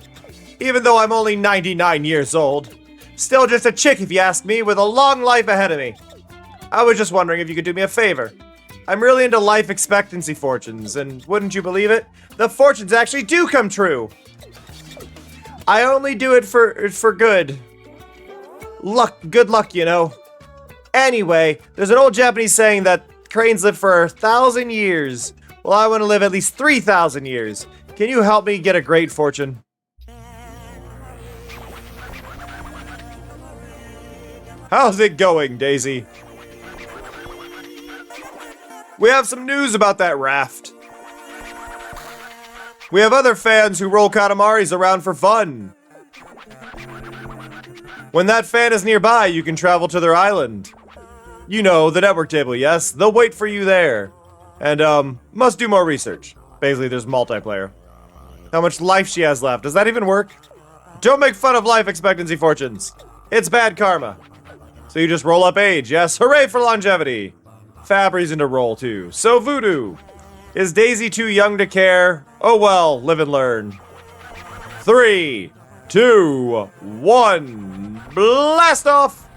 even though I'm only 99 years old. Still just a chick if you ask me, with a long life ahead of me. I was just wondering if you could do me a favor. I'm really into life expectancy fortunes, and wouldn't you believe it? The fortunes actually do come true. I only do it for good. Good luck, you know. Anyway, there's an old Japanese saying that cranes live for 1,000 years. Well, I want to live at least 3,000 years. Can you help me get a great fortune? How's it going, Daisy? We have some news about that raft. We have other fans who roll Katamaris around for fun. When that fan is nearby, you can travel to their island. You know, the network table, yes? They'll wait for you there. And, must do more research. Basically, there's multiplayer. How much life she has left. Does that even work? Don't make fun of life expectancy fortunes. It's bad karma. So you just roll up age, yes? Hooray for longevity! Fab reason to roll, too. So voodoo. Is Daisy too young to care? Oh well, live and learn. 3, 2, 1, blast off!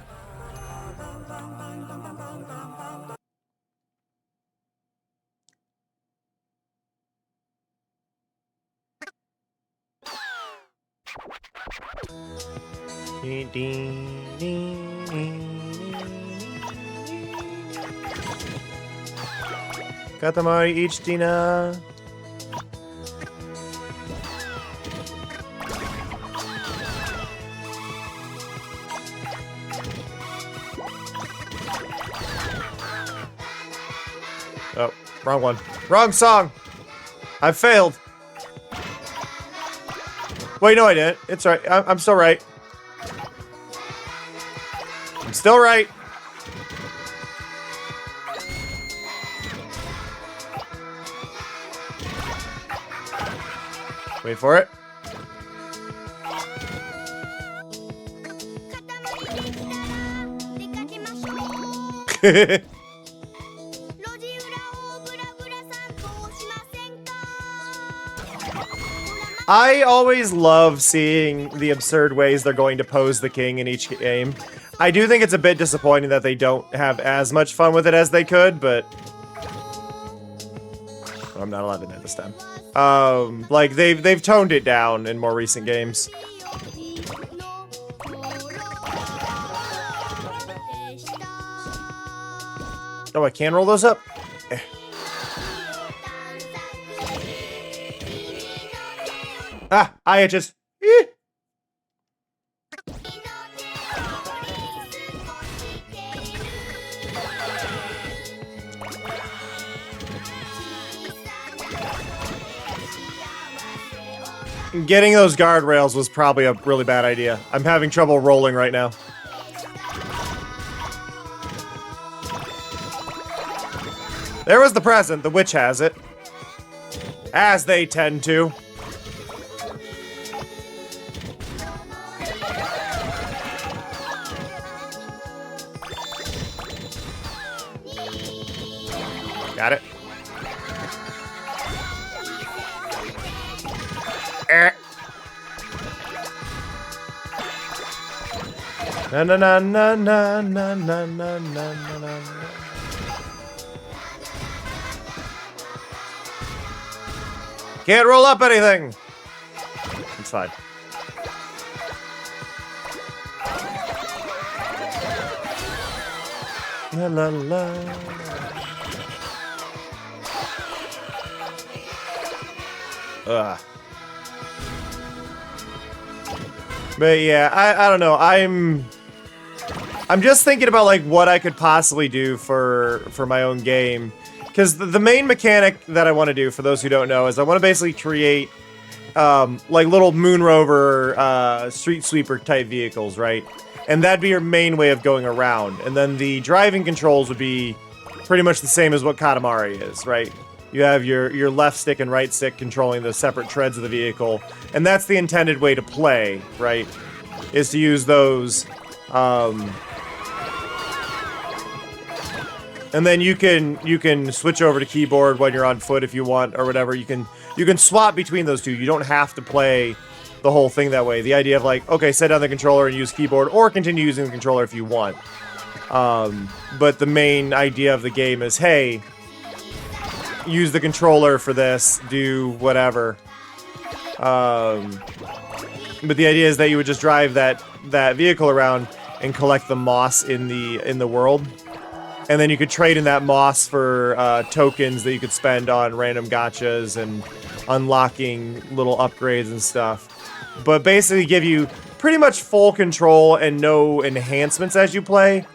Katamari Ichtina. Oh, wrong one. Wrong song! I failed. Wait, no I didn't. It's right. I'm still right. I'm still right. Wait for it. I always love seeing the absurd ways they're going to pose the king in each game. I do think it's a bit disappointing that they don't have as much fun with it as they could, but... Oh, I'm not allowed to do this time. Like, they've toned it down in more recent games. Oh, I can roll those up? Eh. Ah, I just... Eh. Getting those guardrails was probably a really bad idea. I'm having trouble rolling right now. There was the present. The witch has it. As they tend to. Got it. Na na na na na na na na na na. Can't roll up anything. It's fine. La la la. Ugh. But yeah, I don't know. I'm just thinking about like what I could possibly do for my own game, because the main mechanic that I want to do, for those who don't know, is I want to basically create like little moon rover, street sweeper type vehicles, right? And that'd be your main way of going around. And then the driving controls would be pretty much the same as what Katamari is, right? You have your left stick and right stick controlling the separate treads of the vehicle, and that's the intended way to play, right? Is to use those, and then you can switch over to keyboard when you're on foot if you want, or whatever. You can swap between those two. You don't have to play the whole thing that way. The idea of like, okay, set down the controller and use keyboard, or continue using the controller if you want. But the main idea of the game is, hey, use the controller for this, do whatever. But the idea is that you would just drive that vehicle around and collect the moss in the world. And then you could trade in that moss for tokens that you could spend on random gachas and unlocking little upgrades and stuff. But basically give you pretty much full control and no enhancements as you play.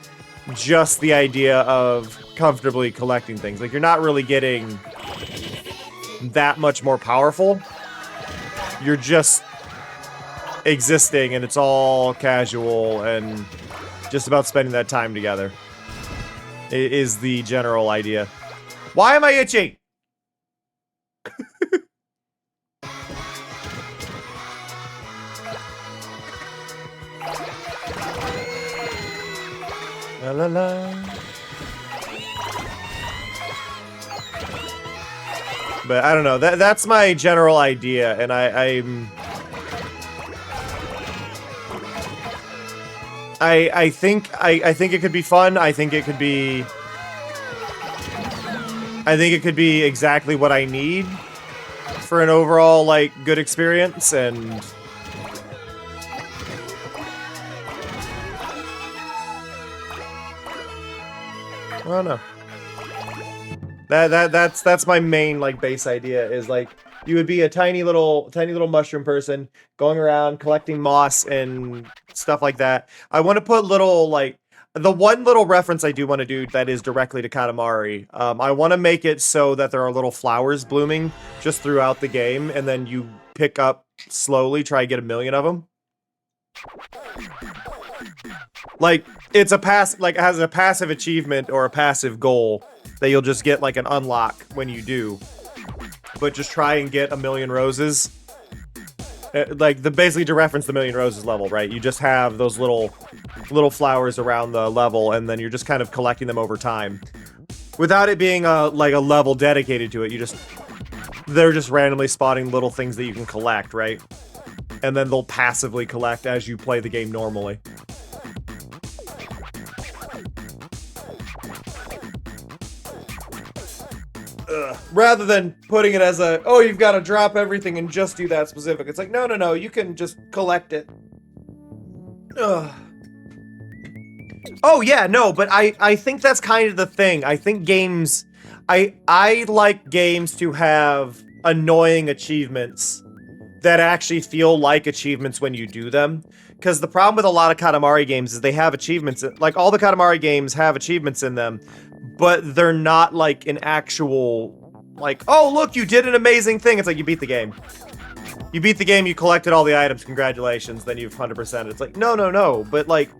Just the idea of comfortably collecting things. Like, you're not really getting that much more powerful. You're just existing, and it's all casual and just about spending that time together. It is the general idea. Why am I itching? La la la. But I don't know. That's my general idea, and I think it could be fun. I think it could be exactly what I need for an overall like good experience, and I don't know. That's my main like base idea, is like you would be a tiny little mushroom person going around collecting moss and stuff like that. I want to put little like the one little reference I do want to do that is directly to Katamari. I want to make it so that there are little flowers blooming just throughout the game, and then you pick up slowly, try to get 1,000,000 of them. Like, it's a it has a passive achievement or a passive goal that you'll just get like an unlock when you do. But just try and get 1,000,000 roses. Like, basically to reference the 1,000,000 roses level, right? You just have those little flowers around the level, and then you're just kind of collecting them over time. Without it being a level dedicated to it, they're just randomly spotting little things that you can collect, right? And then they'll passively collect as you play the game normally. Rather than putting it as a, oh, you've got to drop everything and just do that specific. It's like, no, you can just collect it. Ugh. Oh, yeah, no, but I think that's kind of the thing. I think games... I like games to have annoying achievements that actually feel like achievements when you do them. Because the problem with a lot of Katamari games is they have achievements. Like, all the Katamari games have achievements in them, but they're not like an actual... Like, oh, look, you did an amazing thing. It's like, you beat the game. You beat the game, you collected all the items, congratulations, then you've 100%. It's like, no. But, like,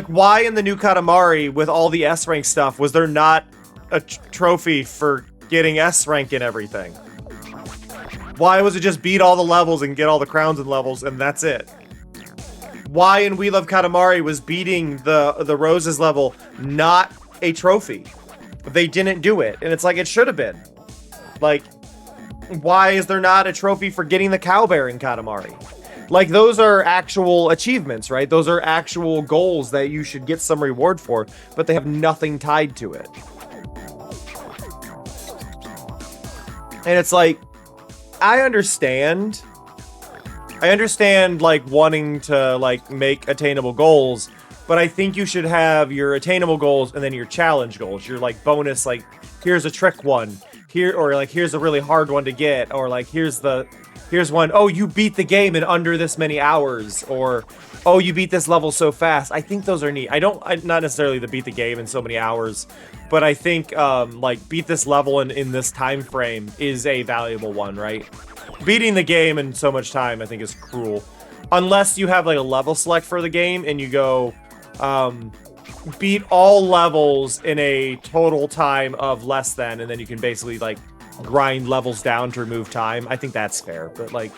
why in the new Katamari, with all the S-rank stuff, was there not a trophy for getting S-rank and everything? Why was it just beat all the levels and get all the crowns and levels, and that's it? Why in We Love Katamari was beating the Roses level not a trophy? They didn't do it, and it's like, it should have been. Like, why is there not a trophy for getting the cow bear in Katamari? Like, those are actual achievements, right? Those are actual goals that you should get some reward for, but they have nothing tied to it. And it's like, I understand, like, wanting to, like, make attainable goals, but I think you should have your attainable goals and then your challenge goals. Your like bonus, like here's a trick one here, or like here's a really hard one to get, or like here's one, oh, you beat the game in under this many hours, or oh, you beat this level so fast. I think those are neat. Not necessarily the beat the game in so many hours, but I think like beat this level in this time frame is a valuable one, right? Beating the game in so much time, I think, is cruel. Unless you have like a level select for the game and you go beat all levels in a total time of less than, and then you can basically like grind levels down to remove time. I think that's fair, but like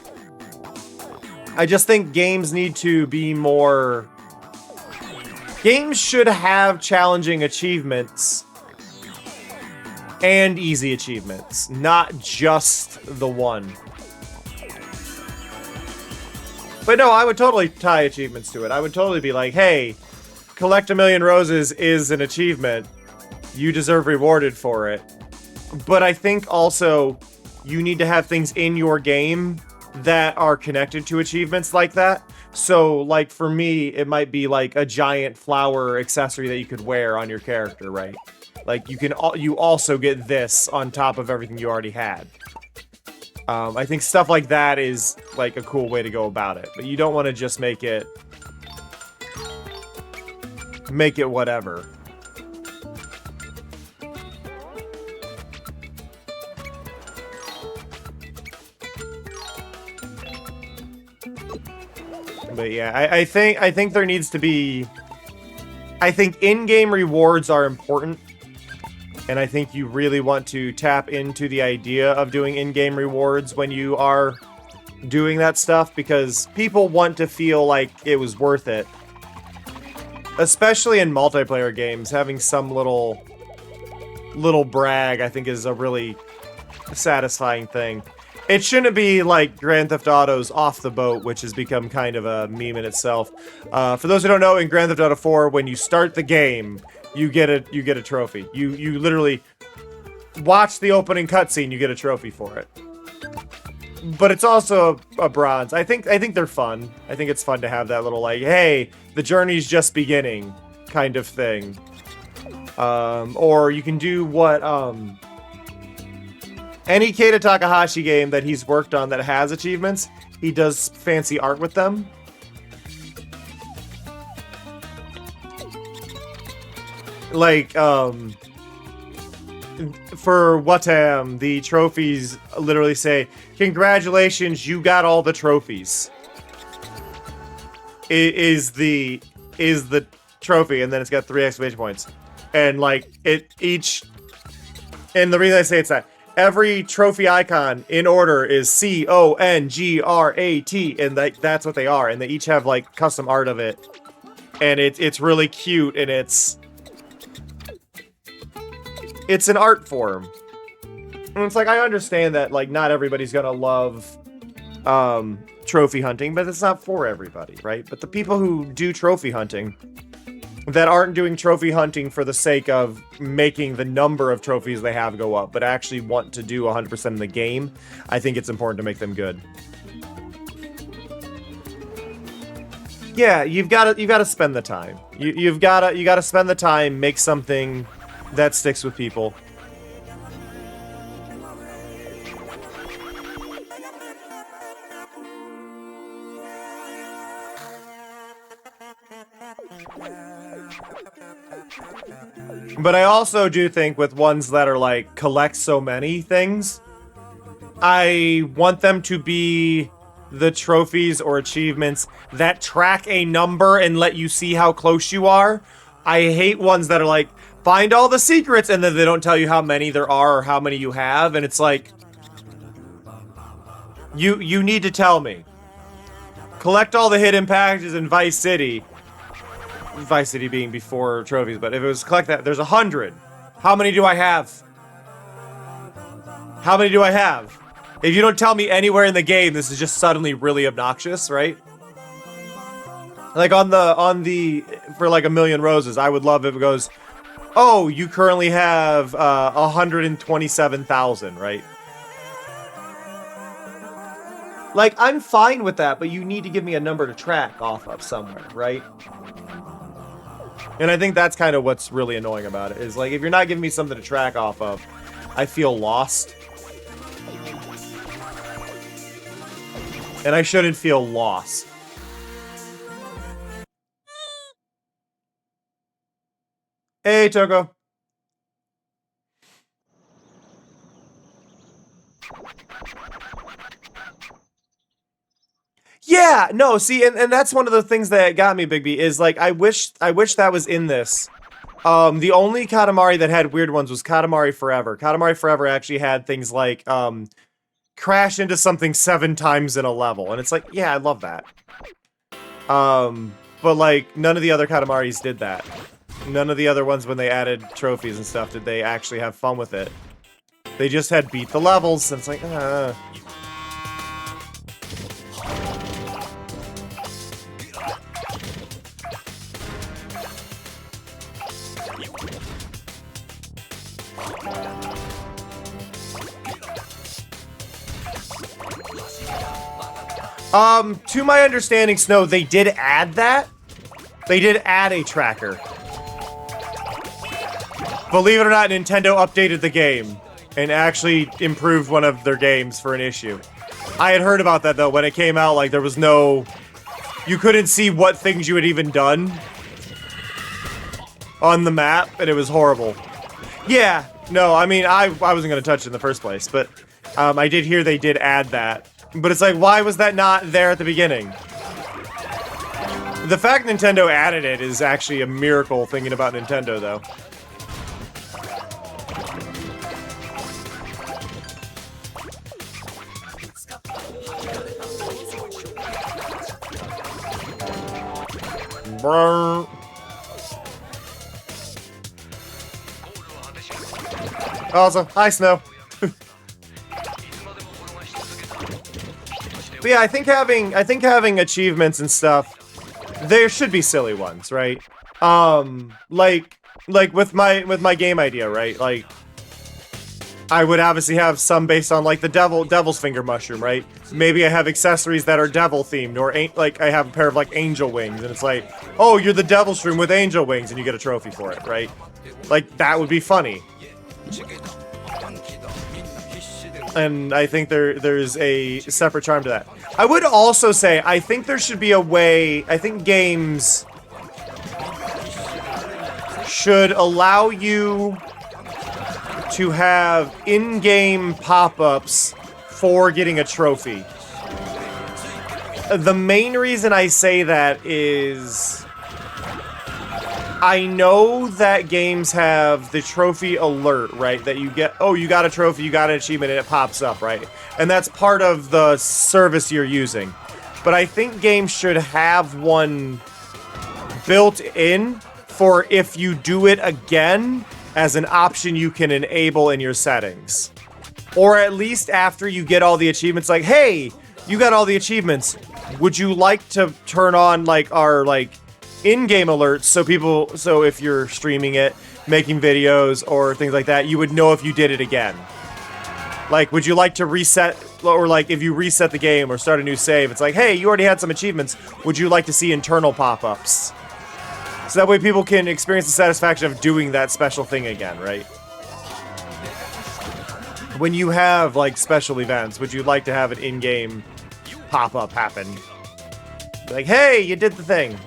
I just think games need to be more... Games should have challenging achievements and easy achievements, not just the one. But no, I would totally tie achievements to it. I would totally be like, hey, collect 1,000,000 roses is an achievement. You deserve rewarded for it. But I think also you need to have things in your game that are connected to achievements like that. So, like, for me, it might be like a giant flower accessory that you could wear on your character, right? Like, you also get this on top of everything you already had. I think stuff like that is, like, a cool way to go about it. But you don't want to just make it whatever. But yeah, I think there needs to be... I think in-game rewards are important. And I think you really want to tap into the idea of doing in-game rewards when you are doing that stuff, because people want to feel like it was worth it. Especially in multiplayer games, having some little brag, I think, is a really satisfying thing. It shouldn't be like Grand Theft Auto's Off the Boat, which has become kind of a meme in itself. For those who don't know, in Grand Theft Auto 4, when you start the game, you get a trophy. You literally watch the opening cutscene, you get a trophy for it. But it's also a bronze. I think they're fun. I think it's fun to have that little like, hey, the journey's just beginning kind of thing. Or you can do what any Keita Takahashi game that he's worked on that has achievements, he does fancy art with them. Like, for Watam, the trophies literally say, congratulations, you got all the trophies. Is the trophy, and then it's got 3 exclamation points. And like, and the reason I say it's that, every trophy icon in order is CONGRAT, and that's what they are, and they each have like custom art of it. And it's really cute, and it's an art form. And it's like, I understand that, like, not everybody's gonna love trophy hunting, but it's not for everybody, right? But the people who do trophy hunting that aren't doing trophy hunting for the sake of making the number of trophies they have go up, but actually want to do 100% in the game, I think it's important to make them good. Yeah, you've got to spend the time. You got to spend the time, make something that sticks with people. But I also do think with ones that are like collect so many things, I want them to be the trophies or achievements that track a number and let you see how close you are. I hate ones that are like, find all the secrets, and then they don't tell you how many there are or how many you have, and it's like, you need to tell me. Collect all the hidden packages in Vice City. Vice City being before trophies, but if it was collect that, there's 100. How many do I have? How many do I have? If you don't tell me anywhere in the game, this is just suddenly really obnoxious, right? Like on the for like 1,000,000 roses, I would love if it goes, oh, you currently have 127,000, right? Like, I'm fine with that, but you need to give me a number to track off of somewhere, right? And I think that's kind of what's really annoying about it, is like, if you're not giving me something to track off of, I feel lost. And I shouldn't feel lost. Hey, Toko. Yeah, no, see, and that's one of the things that got me, Big B, is like, I wish that was in this. The only Katamari that had weird ones was Katamari Forever. Katamari Forever actually had things like, crash into something 7 times in a level, and it's like, yeah, I love that. But like, none of the other Katamaris did that. None of the other ones, when they added trophies and stuff, did they actually have fun with it. They just had beat the levels, and it's like, to my understanding, Snow, they did add that. They did add a tracker. Believe it or not, Nintendo updated the game and actually improved one of their games for an issue. I had heard about that, though, when it came out, like, there was no... You couldn't see what things you had even done on the map, and it was horrible. Yeah, no, I mean, I wasn't going to touch it in the first place, but I did hear they did add that. But it's like, why was that not there at the beginning? The fact Nintendo added it is actually a miracle, thinking about Nintendo, though. Brr. Also, hi, Snow. But yeah, I think having achievements and stuff, there should be silly ones, right? Like with my game idea, right? Like, I would obviously have some based on like the devil's finger mushroom, right? Maybe I have accessories that are devil themed, or like I have a pair of like angel wings, and it's like, oh, you're the devil shroom with angel wings, and you get a trophy for it, right? Like, that would be funny. And I think there's a separate charm to that. I would also say, I think there should be a way, I think games should allow you to have in-game pop-ups for getting a trophy. The main reason I say that is... I know that games have the trophy alert, right? That you get, oh, you got a trophy, you got an achievement, and it pops up, right? And that's part of the service you're using. But I think games should have one built in for if you do it again as an option you can enable in your settings. Or at least after you get all the achievements, like, hey, you got all the achievements. Would you like to turn on, like, our, like, in-game alerts so if you're streaming it, making videos, or things like that, you would know if you did it again. Like, would you like to reset, or like, if you reset the game or start a new save, it's like, hey, you already had some achievements, would you like to see internal pop-ups? So that way people can experience the satisfaction of doing that special thing again, right? When you have, like, special events, would you like to have an in-game pop-up happen? Like, hey, you did the thing.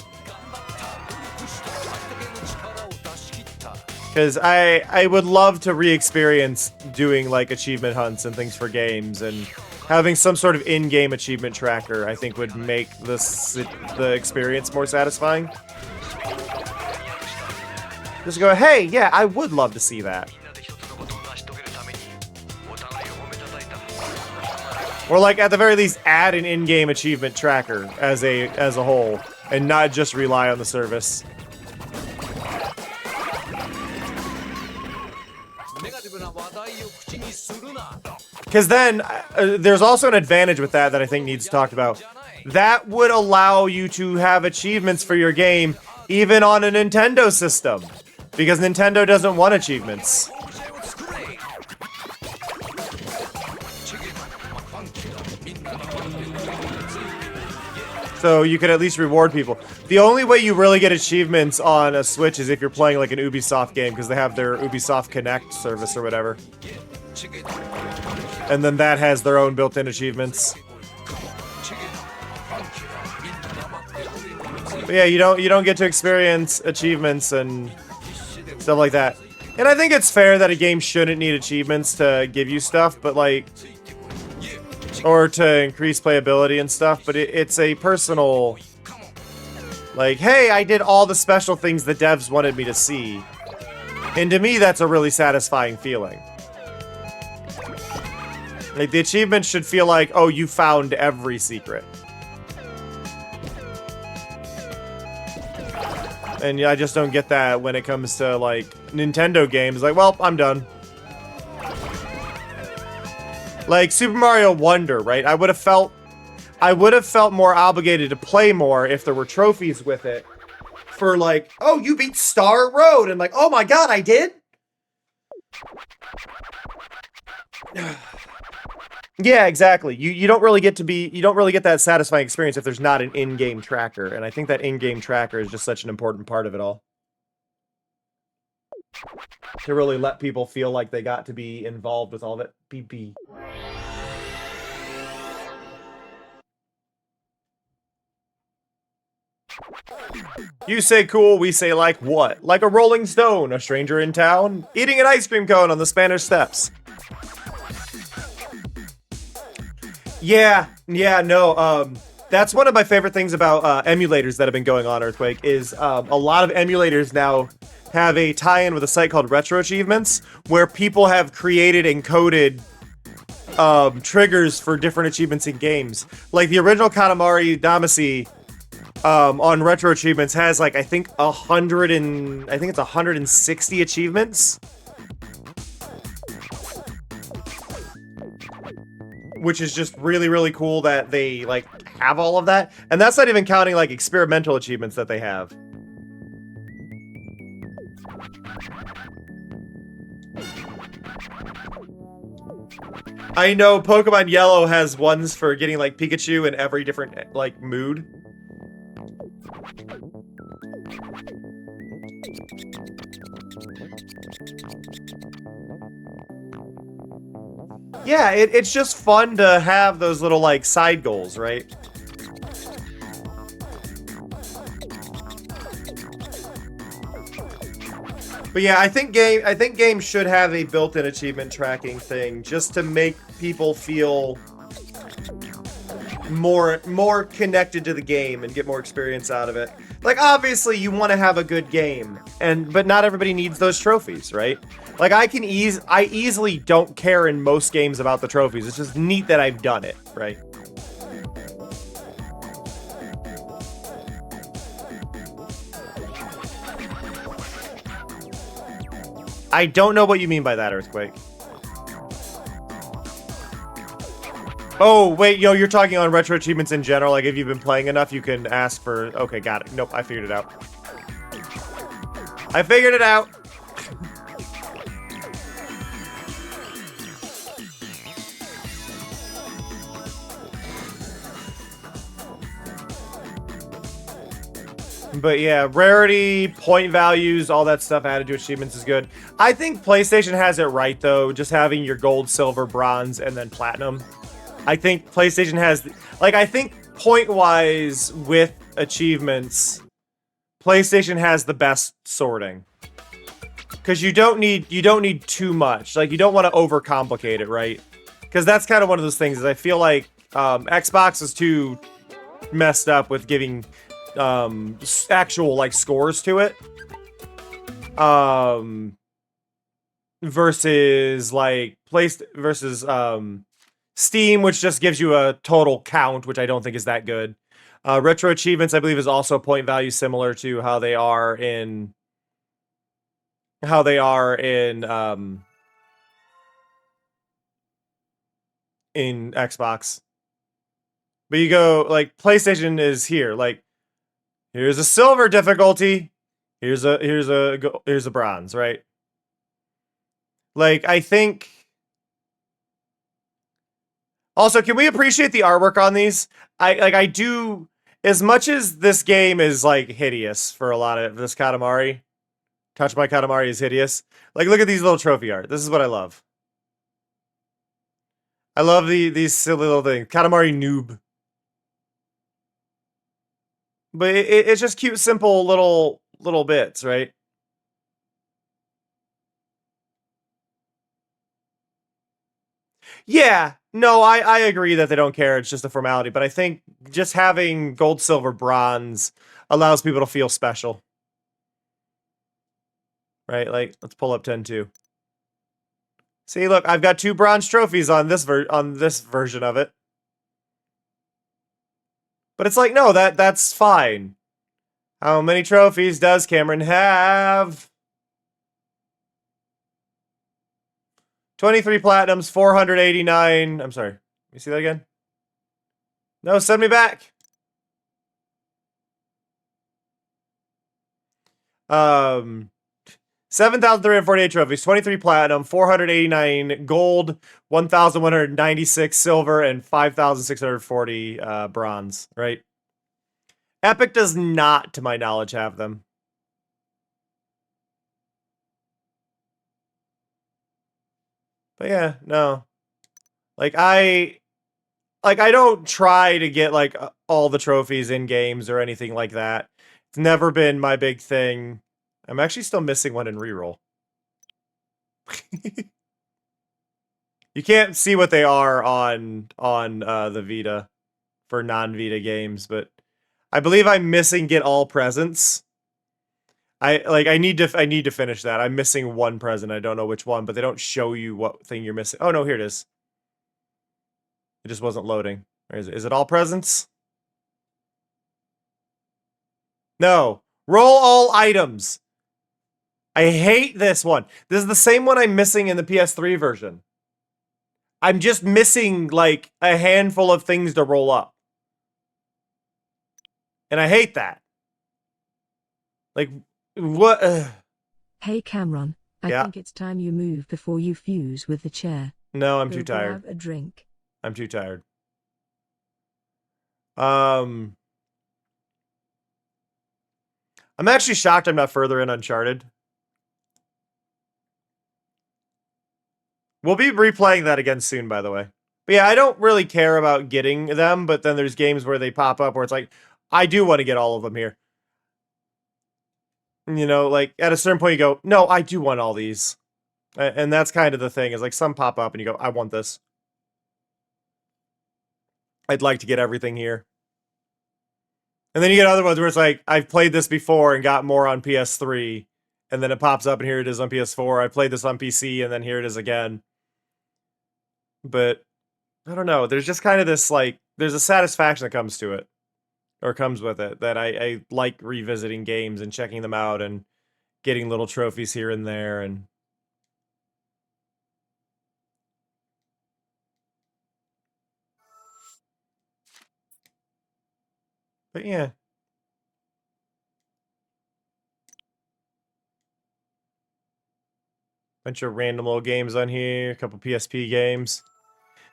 Because I would love to re-experience doing, like, achievement hunts and things for games, and having some sort of in-game achievement tracker, I think, would make the experience more satisfying. Just go, hey, yeah, I would love to see that. Or, like, at the very least, add an in-game achievement tracker as a whole, and not just rely on the service. Because then, there's also an advantage with that I think needs talked about. That would allow you to have achievements for your game, even on a Nintendo system. Because Nintendo doesn't want achievements. So you could at least reward people. The only way you really get achievements on a Switch is if you're playing like an Ubisoft game, because they have their Ubisoft Connect service or whatever. And then that has their own built-in achievements. But yeah, you don't get to experience achievements and stuff like that. And I think it's fair that a game shouldn't need achievements to give you stuff, but like, or to increase playability and stuff, but it's a personal, like, hey, I did all the special things the devs wanted me to see. And to me, that's a really satisfying feeling. Like, the achievement should feel like, oh, you found every secret. And I just don't get that when it comes to, like, Nintendo games. Like, well, I'm done. Like, Super Mario Wonder, right? I would have felt more obligated to play more if there were trophies with it. For, like, oh, you beat Star Road! And like, oh my god, I did? Yeah, exactly. You don't really get that satisfying experience if there's not an in-game tracker, and I think that in-game tracker is just such an important part of it all. To really let people feel like they got to be involved with all of it. BP. You say cool, we say like what? Like a rolling stone, a stranger in town, eating an ice cream cone on the Spanish Steps. Yeah, no, that's one of my favorite things about emulators that have been going on, Earthquake, is a lot of emulators now have a tie-in with a site called Retro Achievements, where people have created and coded triggers for different achievements in games. Like the original Katamari Damacy on Retro Achievements has like, I think it's 160 achievements. Which is just really, really cool that they, like, have all of that. And that's not even counting, like, experimental achievements that they have. I know Pokemon Yellow has ones for getting, like, Pikachu in every different, like, mood. Yeah, it's just fun to have those little, like, side goals, right? But yeah, I think games should have a built-in achievement tracking thing just to make people feel more connected to the game and get more experience out of it. Like, obviously, you want to have a good game, but not everybody needs those trophies, right? Like, I easily don't care in most games about the trophies. It's just neat that I've done it, right? I don't know what you mean by that, Earthquake. Oh, wait, yo, you're talking on retro achievements in general. Like, if you've been playing enough, you can ask for... Okay, got it. Nope, I figured it out. I figured it out! But yeah, rarity, point values, all that stuff added to achievements is good. I think PlayStation has it right, though, just having your gold, silver, bronze, and then platinum. I think PlayStation has... Like, I think point-wise with achievements, PlayStation has the best sorting. Because you don't need too much. Like, you don't want to overcomplicate it, right? Because that's kind of one of those things, is I feel like Xbox is too messed up with giving... actual like scores to it versus like Steam, which just gives you a total count, which I don't think is that good. Retro achievements, I believe, is also point value similar to how they are in Xbox. But you go like PlayStation is here, like here's a silver difficulty. Here's a bronze, right? Like, I think... Also, can we appreciate the artwork on these? I do... as much as this game is like hideous for a lot of this Katamari, Touch My Katamari is hideous. Like, look at these little trophy art. This is what I love. I love these silly little things. Katamari noob. But it's just cute, simple little bits, right? Yeah, no, I agree that they don't care. It's just a formality. But I think just having gold, silver, bronze allows people to feel special. Right? Like, let's pull up 10-2. See, look, I've got 2 bronze trophies on this version of it. But it's like, no, that's fine. How many trophies does Cameron have? 23 platinums, 489. I'm sorry. Let me see that again. No, send me back. 7,348 trophies, 23 platinum, 489 gold, 1,196 silver, and 5,640 bronze, right? Epic does not, to my knowledge, have them. But yeah, no. Like, I don't try to get, like, all the trophies in games or anything like that. It's never been my big thing. I'm actually still missing one in reroll. You can't see what they are on the Vita for non-Vita games, but I believe I'm missing get all presents. I need to finish that. I'm missing one present. I don't know which one, but they don't show you what thing you're missing. Oh no, here it is. It just wasn't loading. Or is it? Is it all presents? No. Roll all items. I hate this one. This is the same one I'm missing in the PS3 version. I'm just missing, like, a handful of things to roll up. And I hate that. Like, what? Hey Cameron, I Yeah. think it's time you move before you fuse with the chair. No, I'm Go too tired. grab a drink. I'm too tired. I'm actually shocked I'm not further in Uncharted. We'll be replaying that again soon, by the way. But yeah, I don't really care about getting them, but then there's games where they pop up where it's like, I do want to get all of them here. You know, like, at a certain point you go, no, I do want all these. And that's kind of the thing, is like, some pop up and you go, I want this. I'd like to get everything here. And then you get other ones where it's like, I've played this before and got more on PS3, and then it pops up and here it is on PS4. I played this on PC and then here it is again. But I don't know. There's just kind of this, like, there's a satisfaction that comes to it, or comes with it, that I like revisiting games and checking them out and getting little trophies here and there. And but yeah. Bunch of random little games on here, a couple PSP games.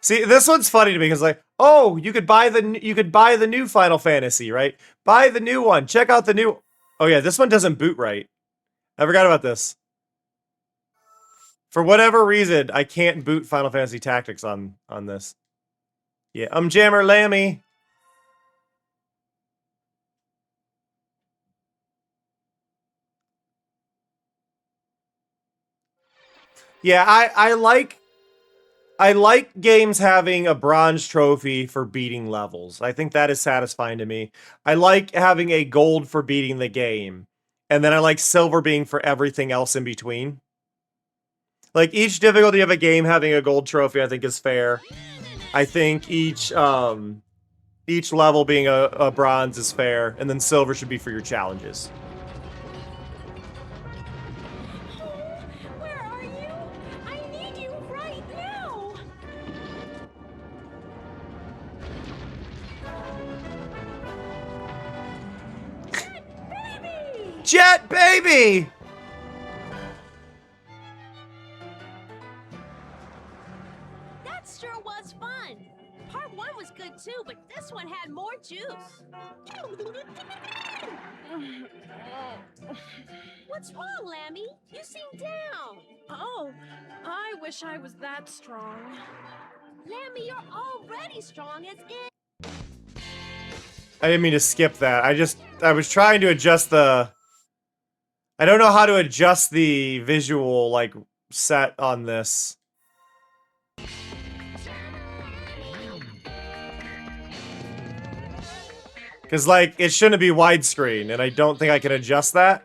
See, this one's funny to me because, like, oh, you could buy the new Final Fantasy, right? Buy the new one. Check out the new. Oh yeah, this one doesn't boot right. I forgot about this. For whatever reason, I can't boot Final Fantasy Tactics on this. Yeah, Jammer Lammy. Yeah, I like games having a bronze trophy for beating levels. I think that is satisfying to me. I like having a gold for beating the game. And then I like silver being for everything else in between. Like, each difficulty of a game having a gold trophy, I think, is fair. I think each level being a bronze is fair. And then silver should be for your challenges. Where are you? I need you right now! Jet baby! That sure was fun! Part 1 was good too, but this one had more juice. What's wrong, Lammy? You seem down. Oh, I wish I was that strong. Lammy, you're already strong as it. I didn't mean to skip that. I was trying to adjust the... I don't know how to adjust the visual, like, set on this. Because, like, it shouldn't be widescreen, and I don't think I can adjust that.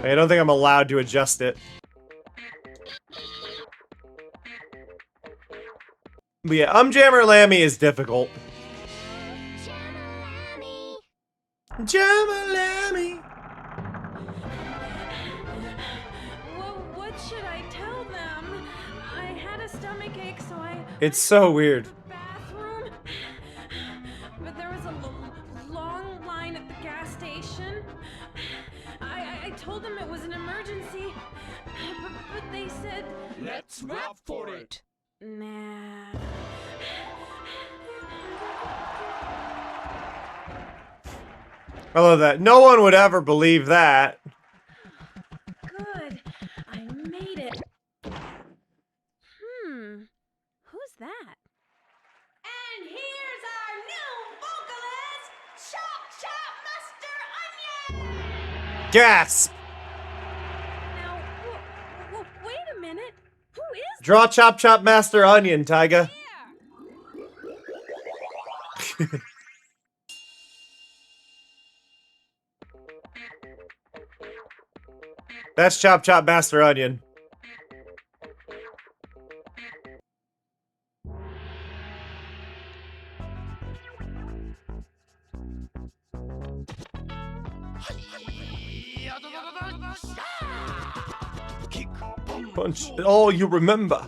I don't think I'm allowed to adjust it. But yeah, Jammer Lammy is difficult. Jammer Lammy. What should I tell them? I had a stomach ache, so I... It's so weird. Bathroom. But there was a long line at the gas station. I told them it was an emergency, but they said... Let's rap for it. Nah. I love that. No one would ever believe that. Good. I made it. Who's that? And here's our new vocalist, Chop Chop Master Onion! Gasp! Now, wait a minute. Who is Draw Chop Chop Master Onion, Tyga. That's Chop Chop Master Onion. Punch all you remember.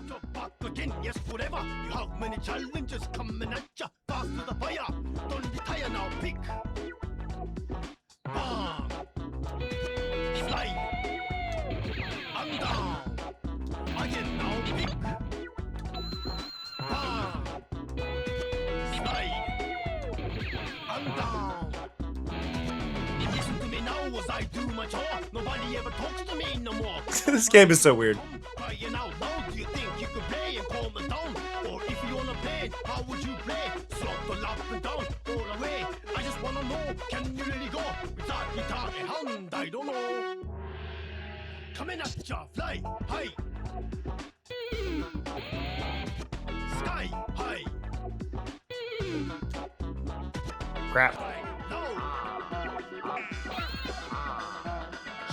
Yes, forever. You have many challenges coming at ya. Fast to the fire. Don't retire now. Pick. Bam. Slide. I'm down. Again now. Pick. Bam. Slide. I'm down. Listen to me now as I do my chore. Nobody ever talks to me no more. This game is so weird. Crying out loud, do you think you could play and calm it down? Or if you wanna play, how would you play? Slop the lap and down, all away. I just wanna know, can you really go? Without guitar in hand, I don't know. Coming at ya, fly high. Sky high. Crap. Low.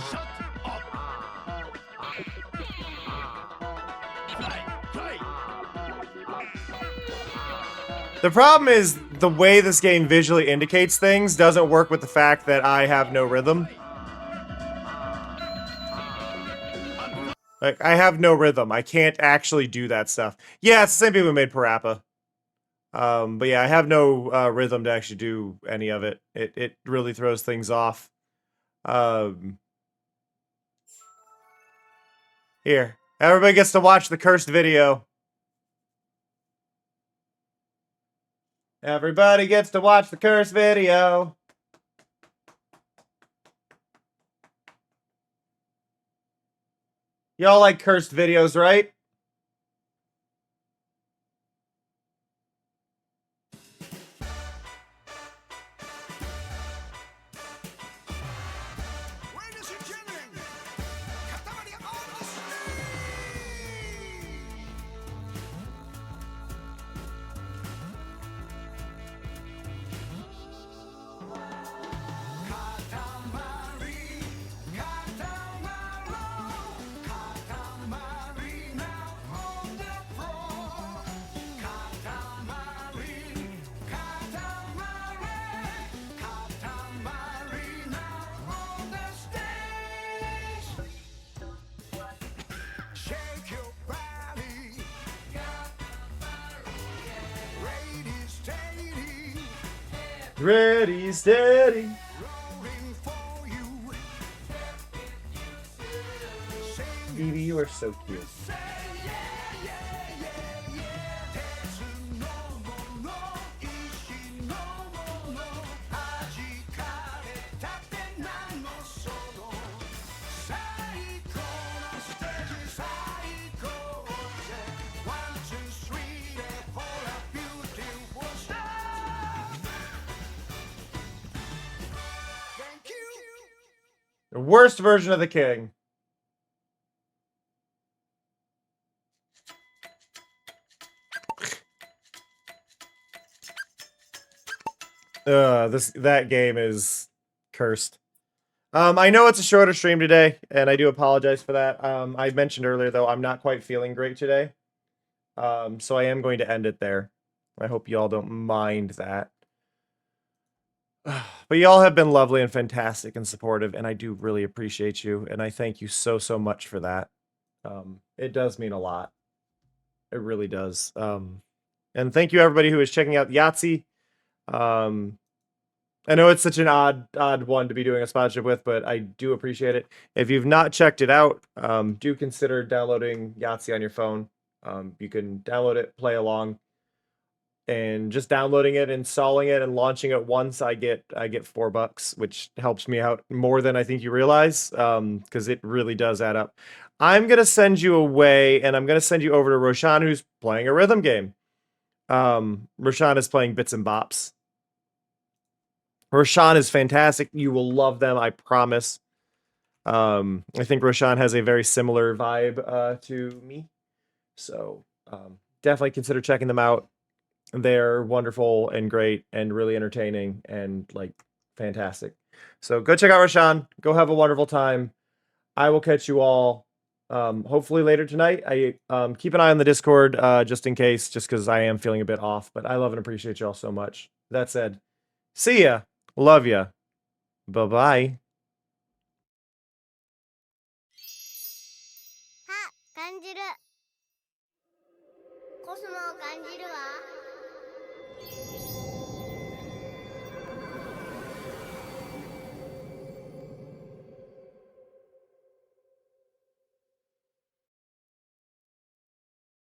Shut up. The problem is the way this game visually indicates things doesn't work with the fact that I have no rhythm. Like, I have no rhythm. I can't actually do that stuff. Yeah, it's the same people who made Parappa. But yeah, I have no rhythm to actually do any of it. It really throws things off. Here. Everybody gets to watch the cursed video. Everybody gets to watch the cursed video. Y'all like cursed videos, right? Ready, steady. Stevie, you are so cute. The worst version of the king. That game is cursed. I know it's a shorter stream today, and I do apologize for that. I mentioned earlier though I'm not quite feeling great today. So I am going to end it there. I hope you all don't mind that. But y'all have been lovely and fantastic and supportive, and I do really appreciate you, and I thank you so much for that. It does mean a lot. It really does. And thank you everybody who is checking out Yahtzee. I know it's such an odd one to be doing a sponsorship with, but I do appreciate it. If you've not checked it out, do consider downloading Yahtzee on your phone. You can download it, play along, and just downloading it, installing it, and launching it once, I get $4, which helps me out more than I think you realize, because it really does add up. I'm gonna send you away, and I'm gonna send you over to Roshan, who's playing a rhythm game. Roshan is playing Bits and Bops. Roshan is fantastic. You will love them, I promise. I think Roshan has a very similar vibe to me. So definitely consider checking them out. They're wonderful and great and really entertaining and like fantastic. So go check out Roshan. Go have a wonderful time. I will catch you all hopefully later tonight. I keep an eye on the Discord just in case, just because I am feeling a bit off. But I love and appreciate you all so much. That said, see ya. Love ya. Bye-bye.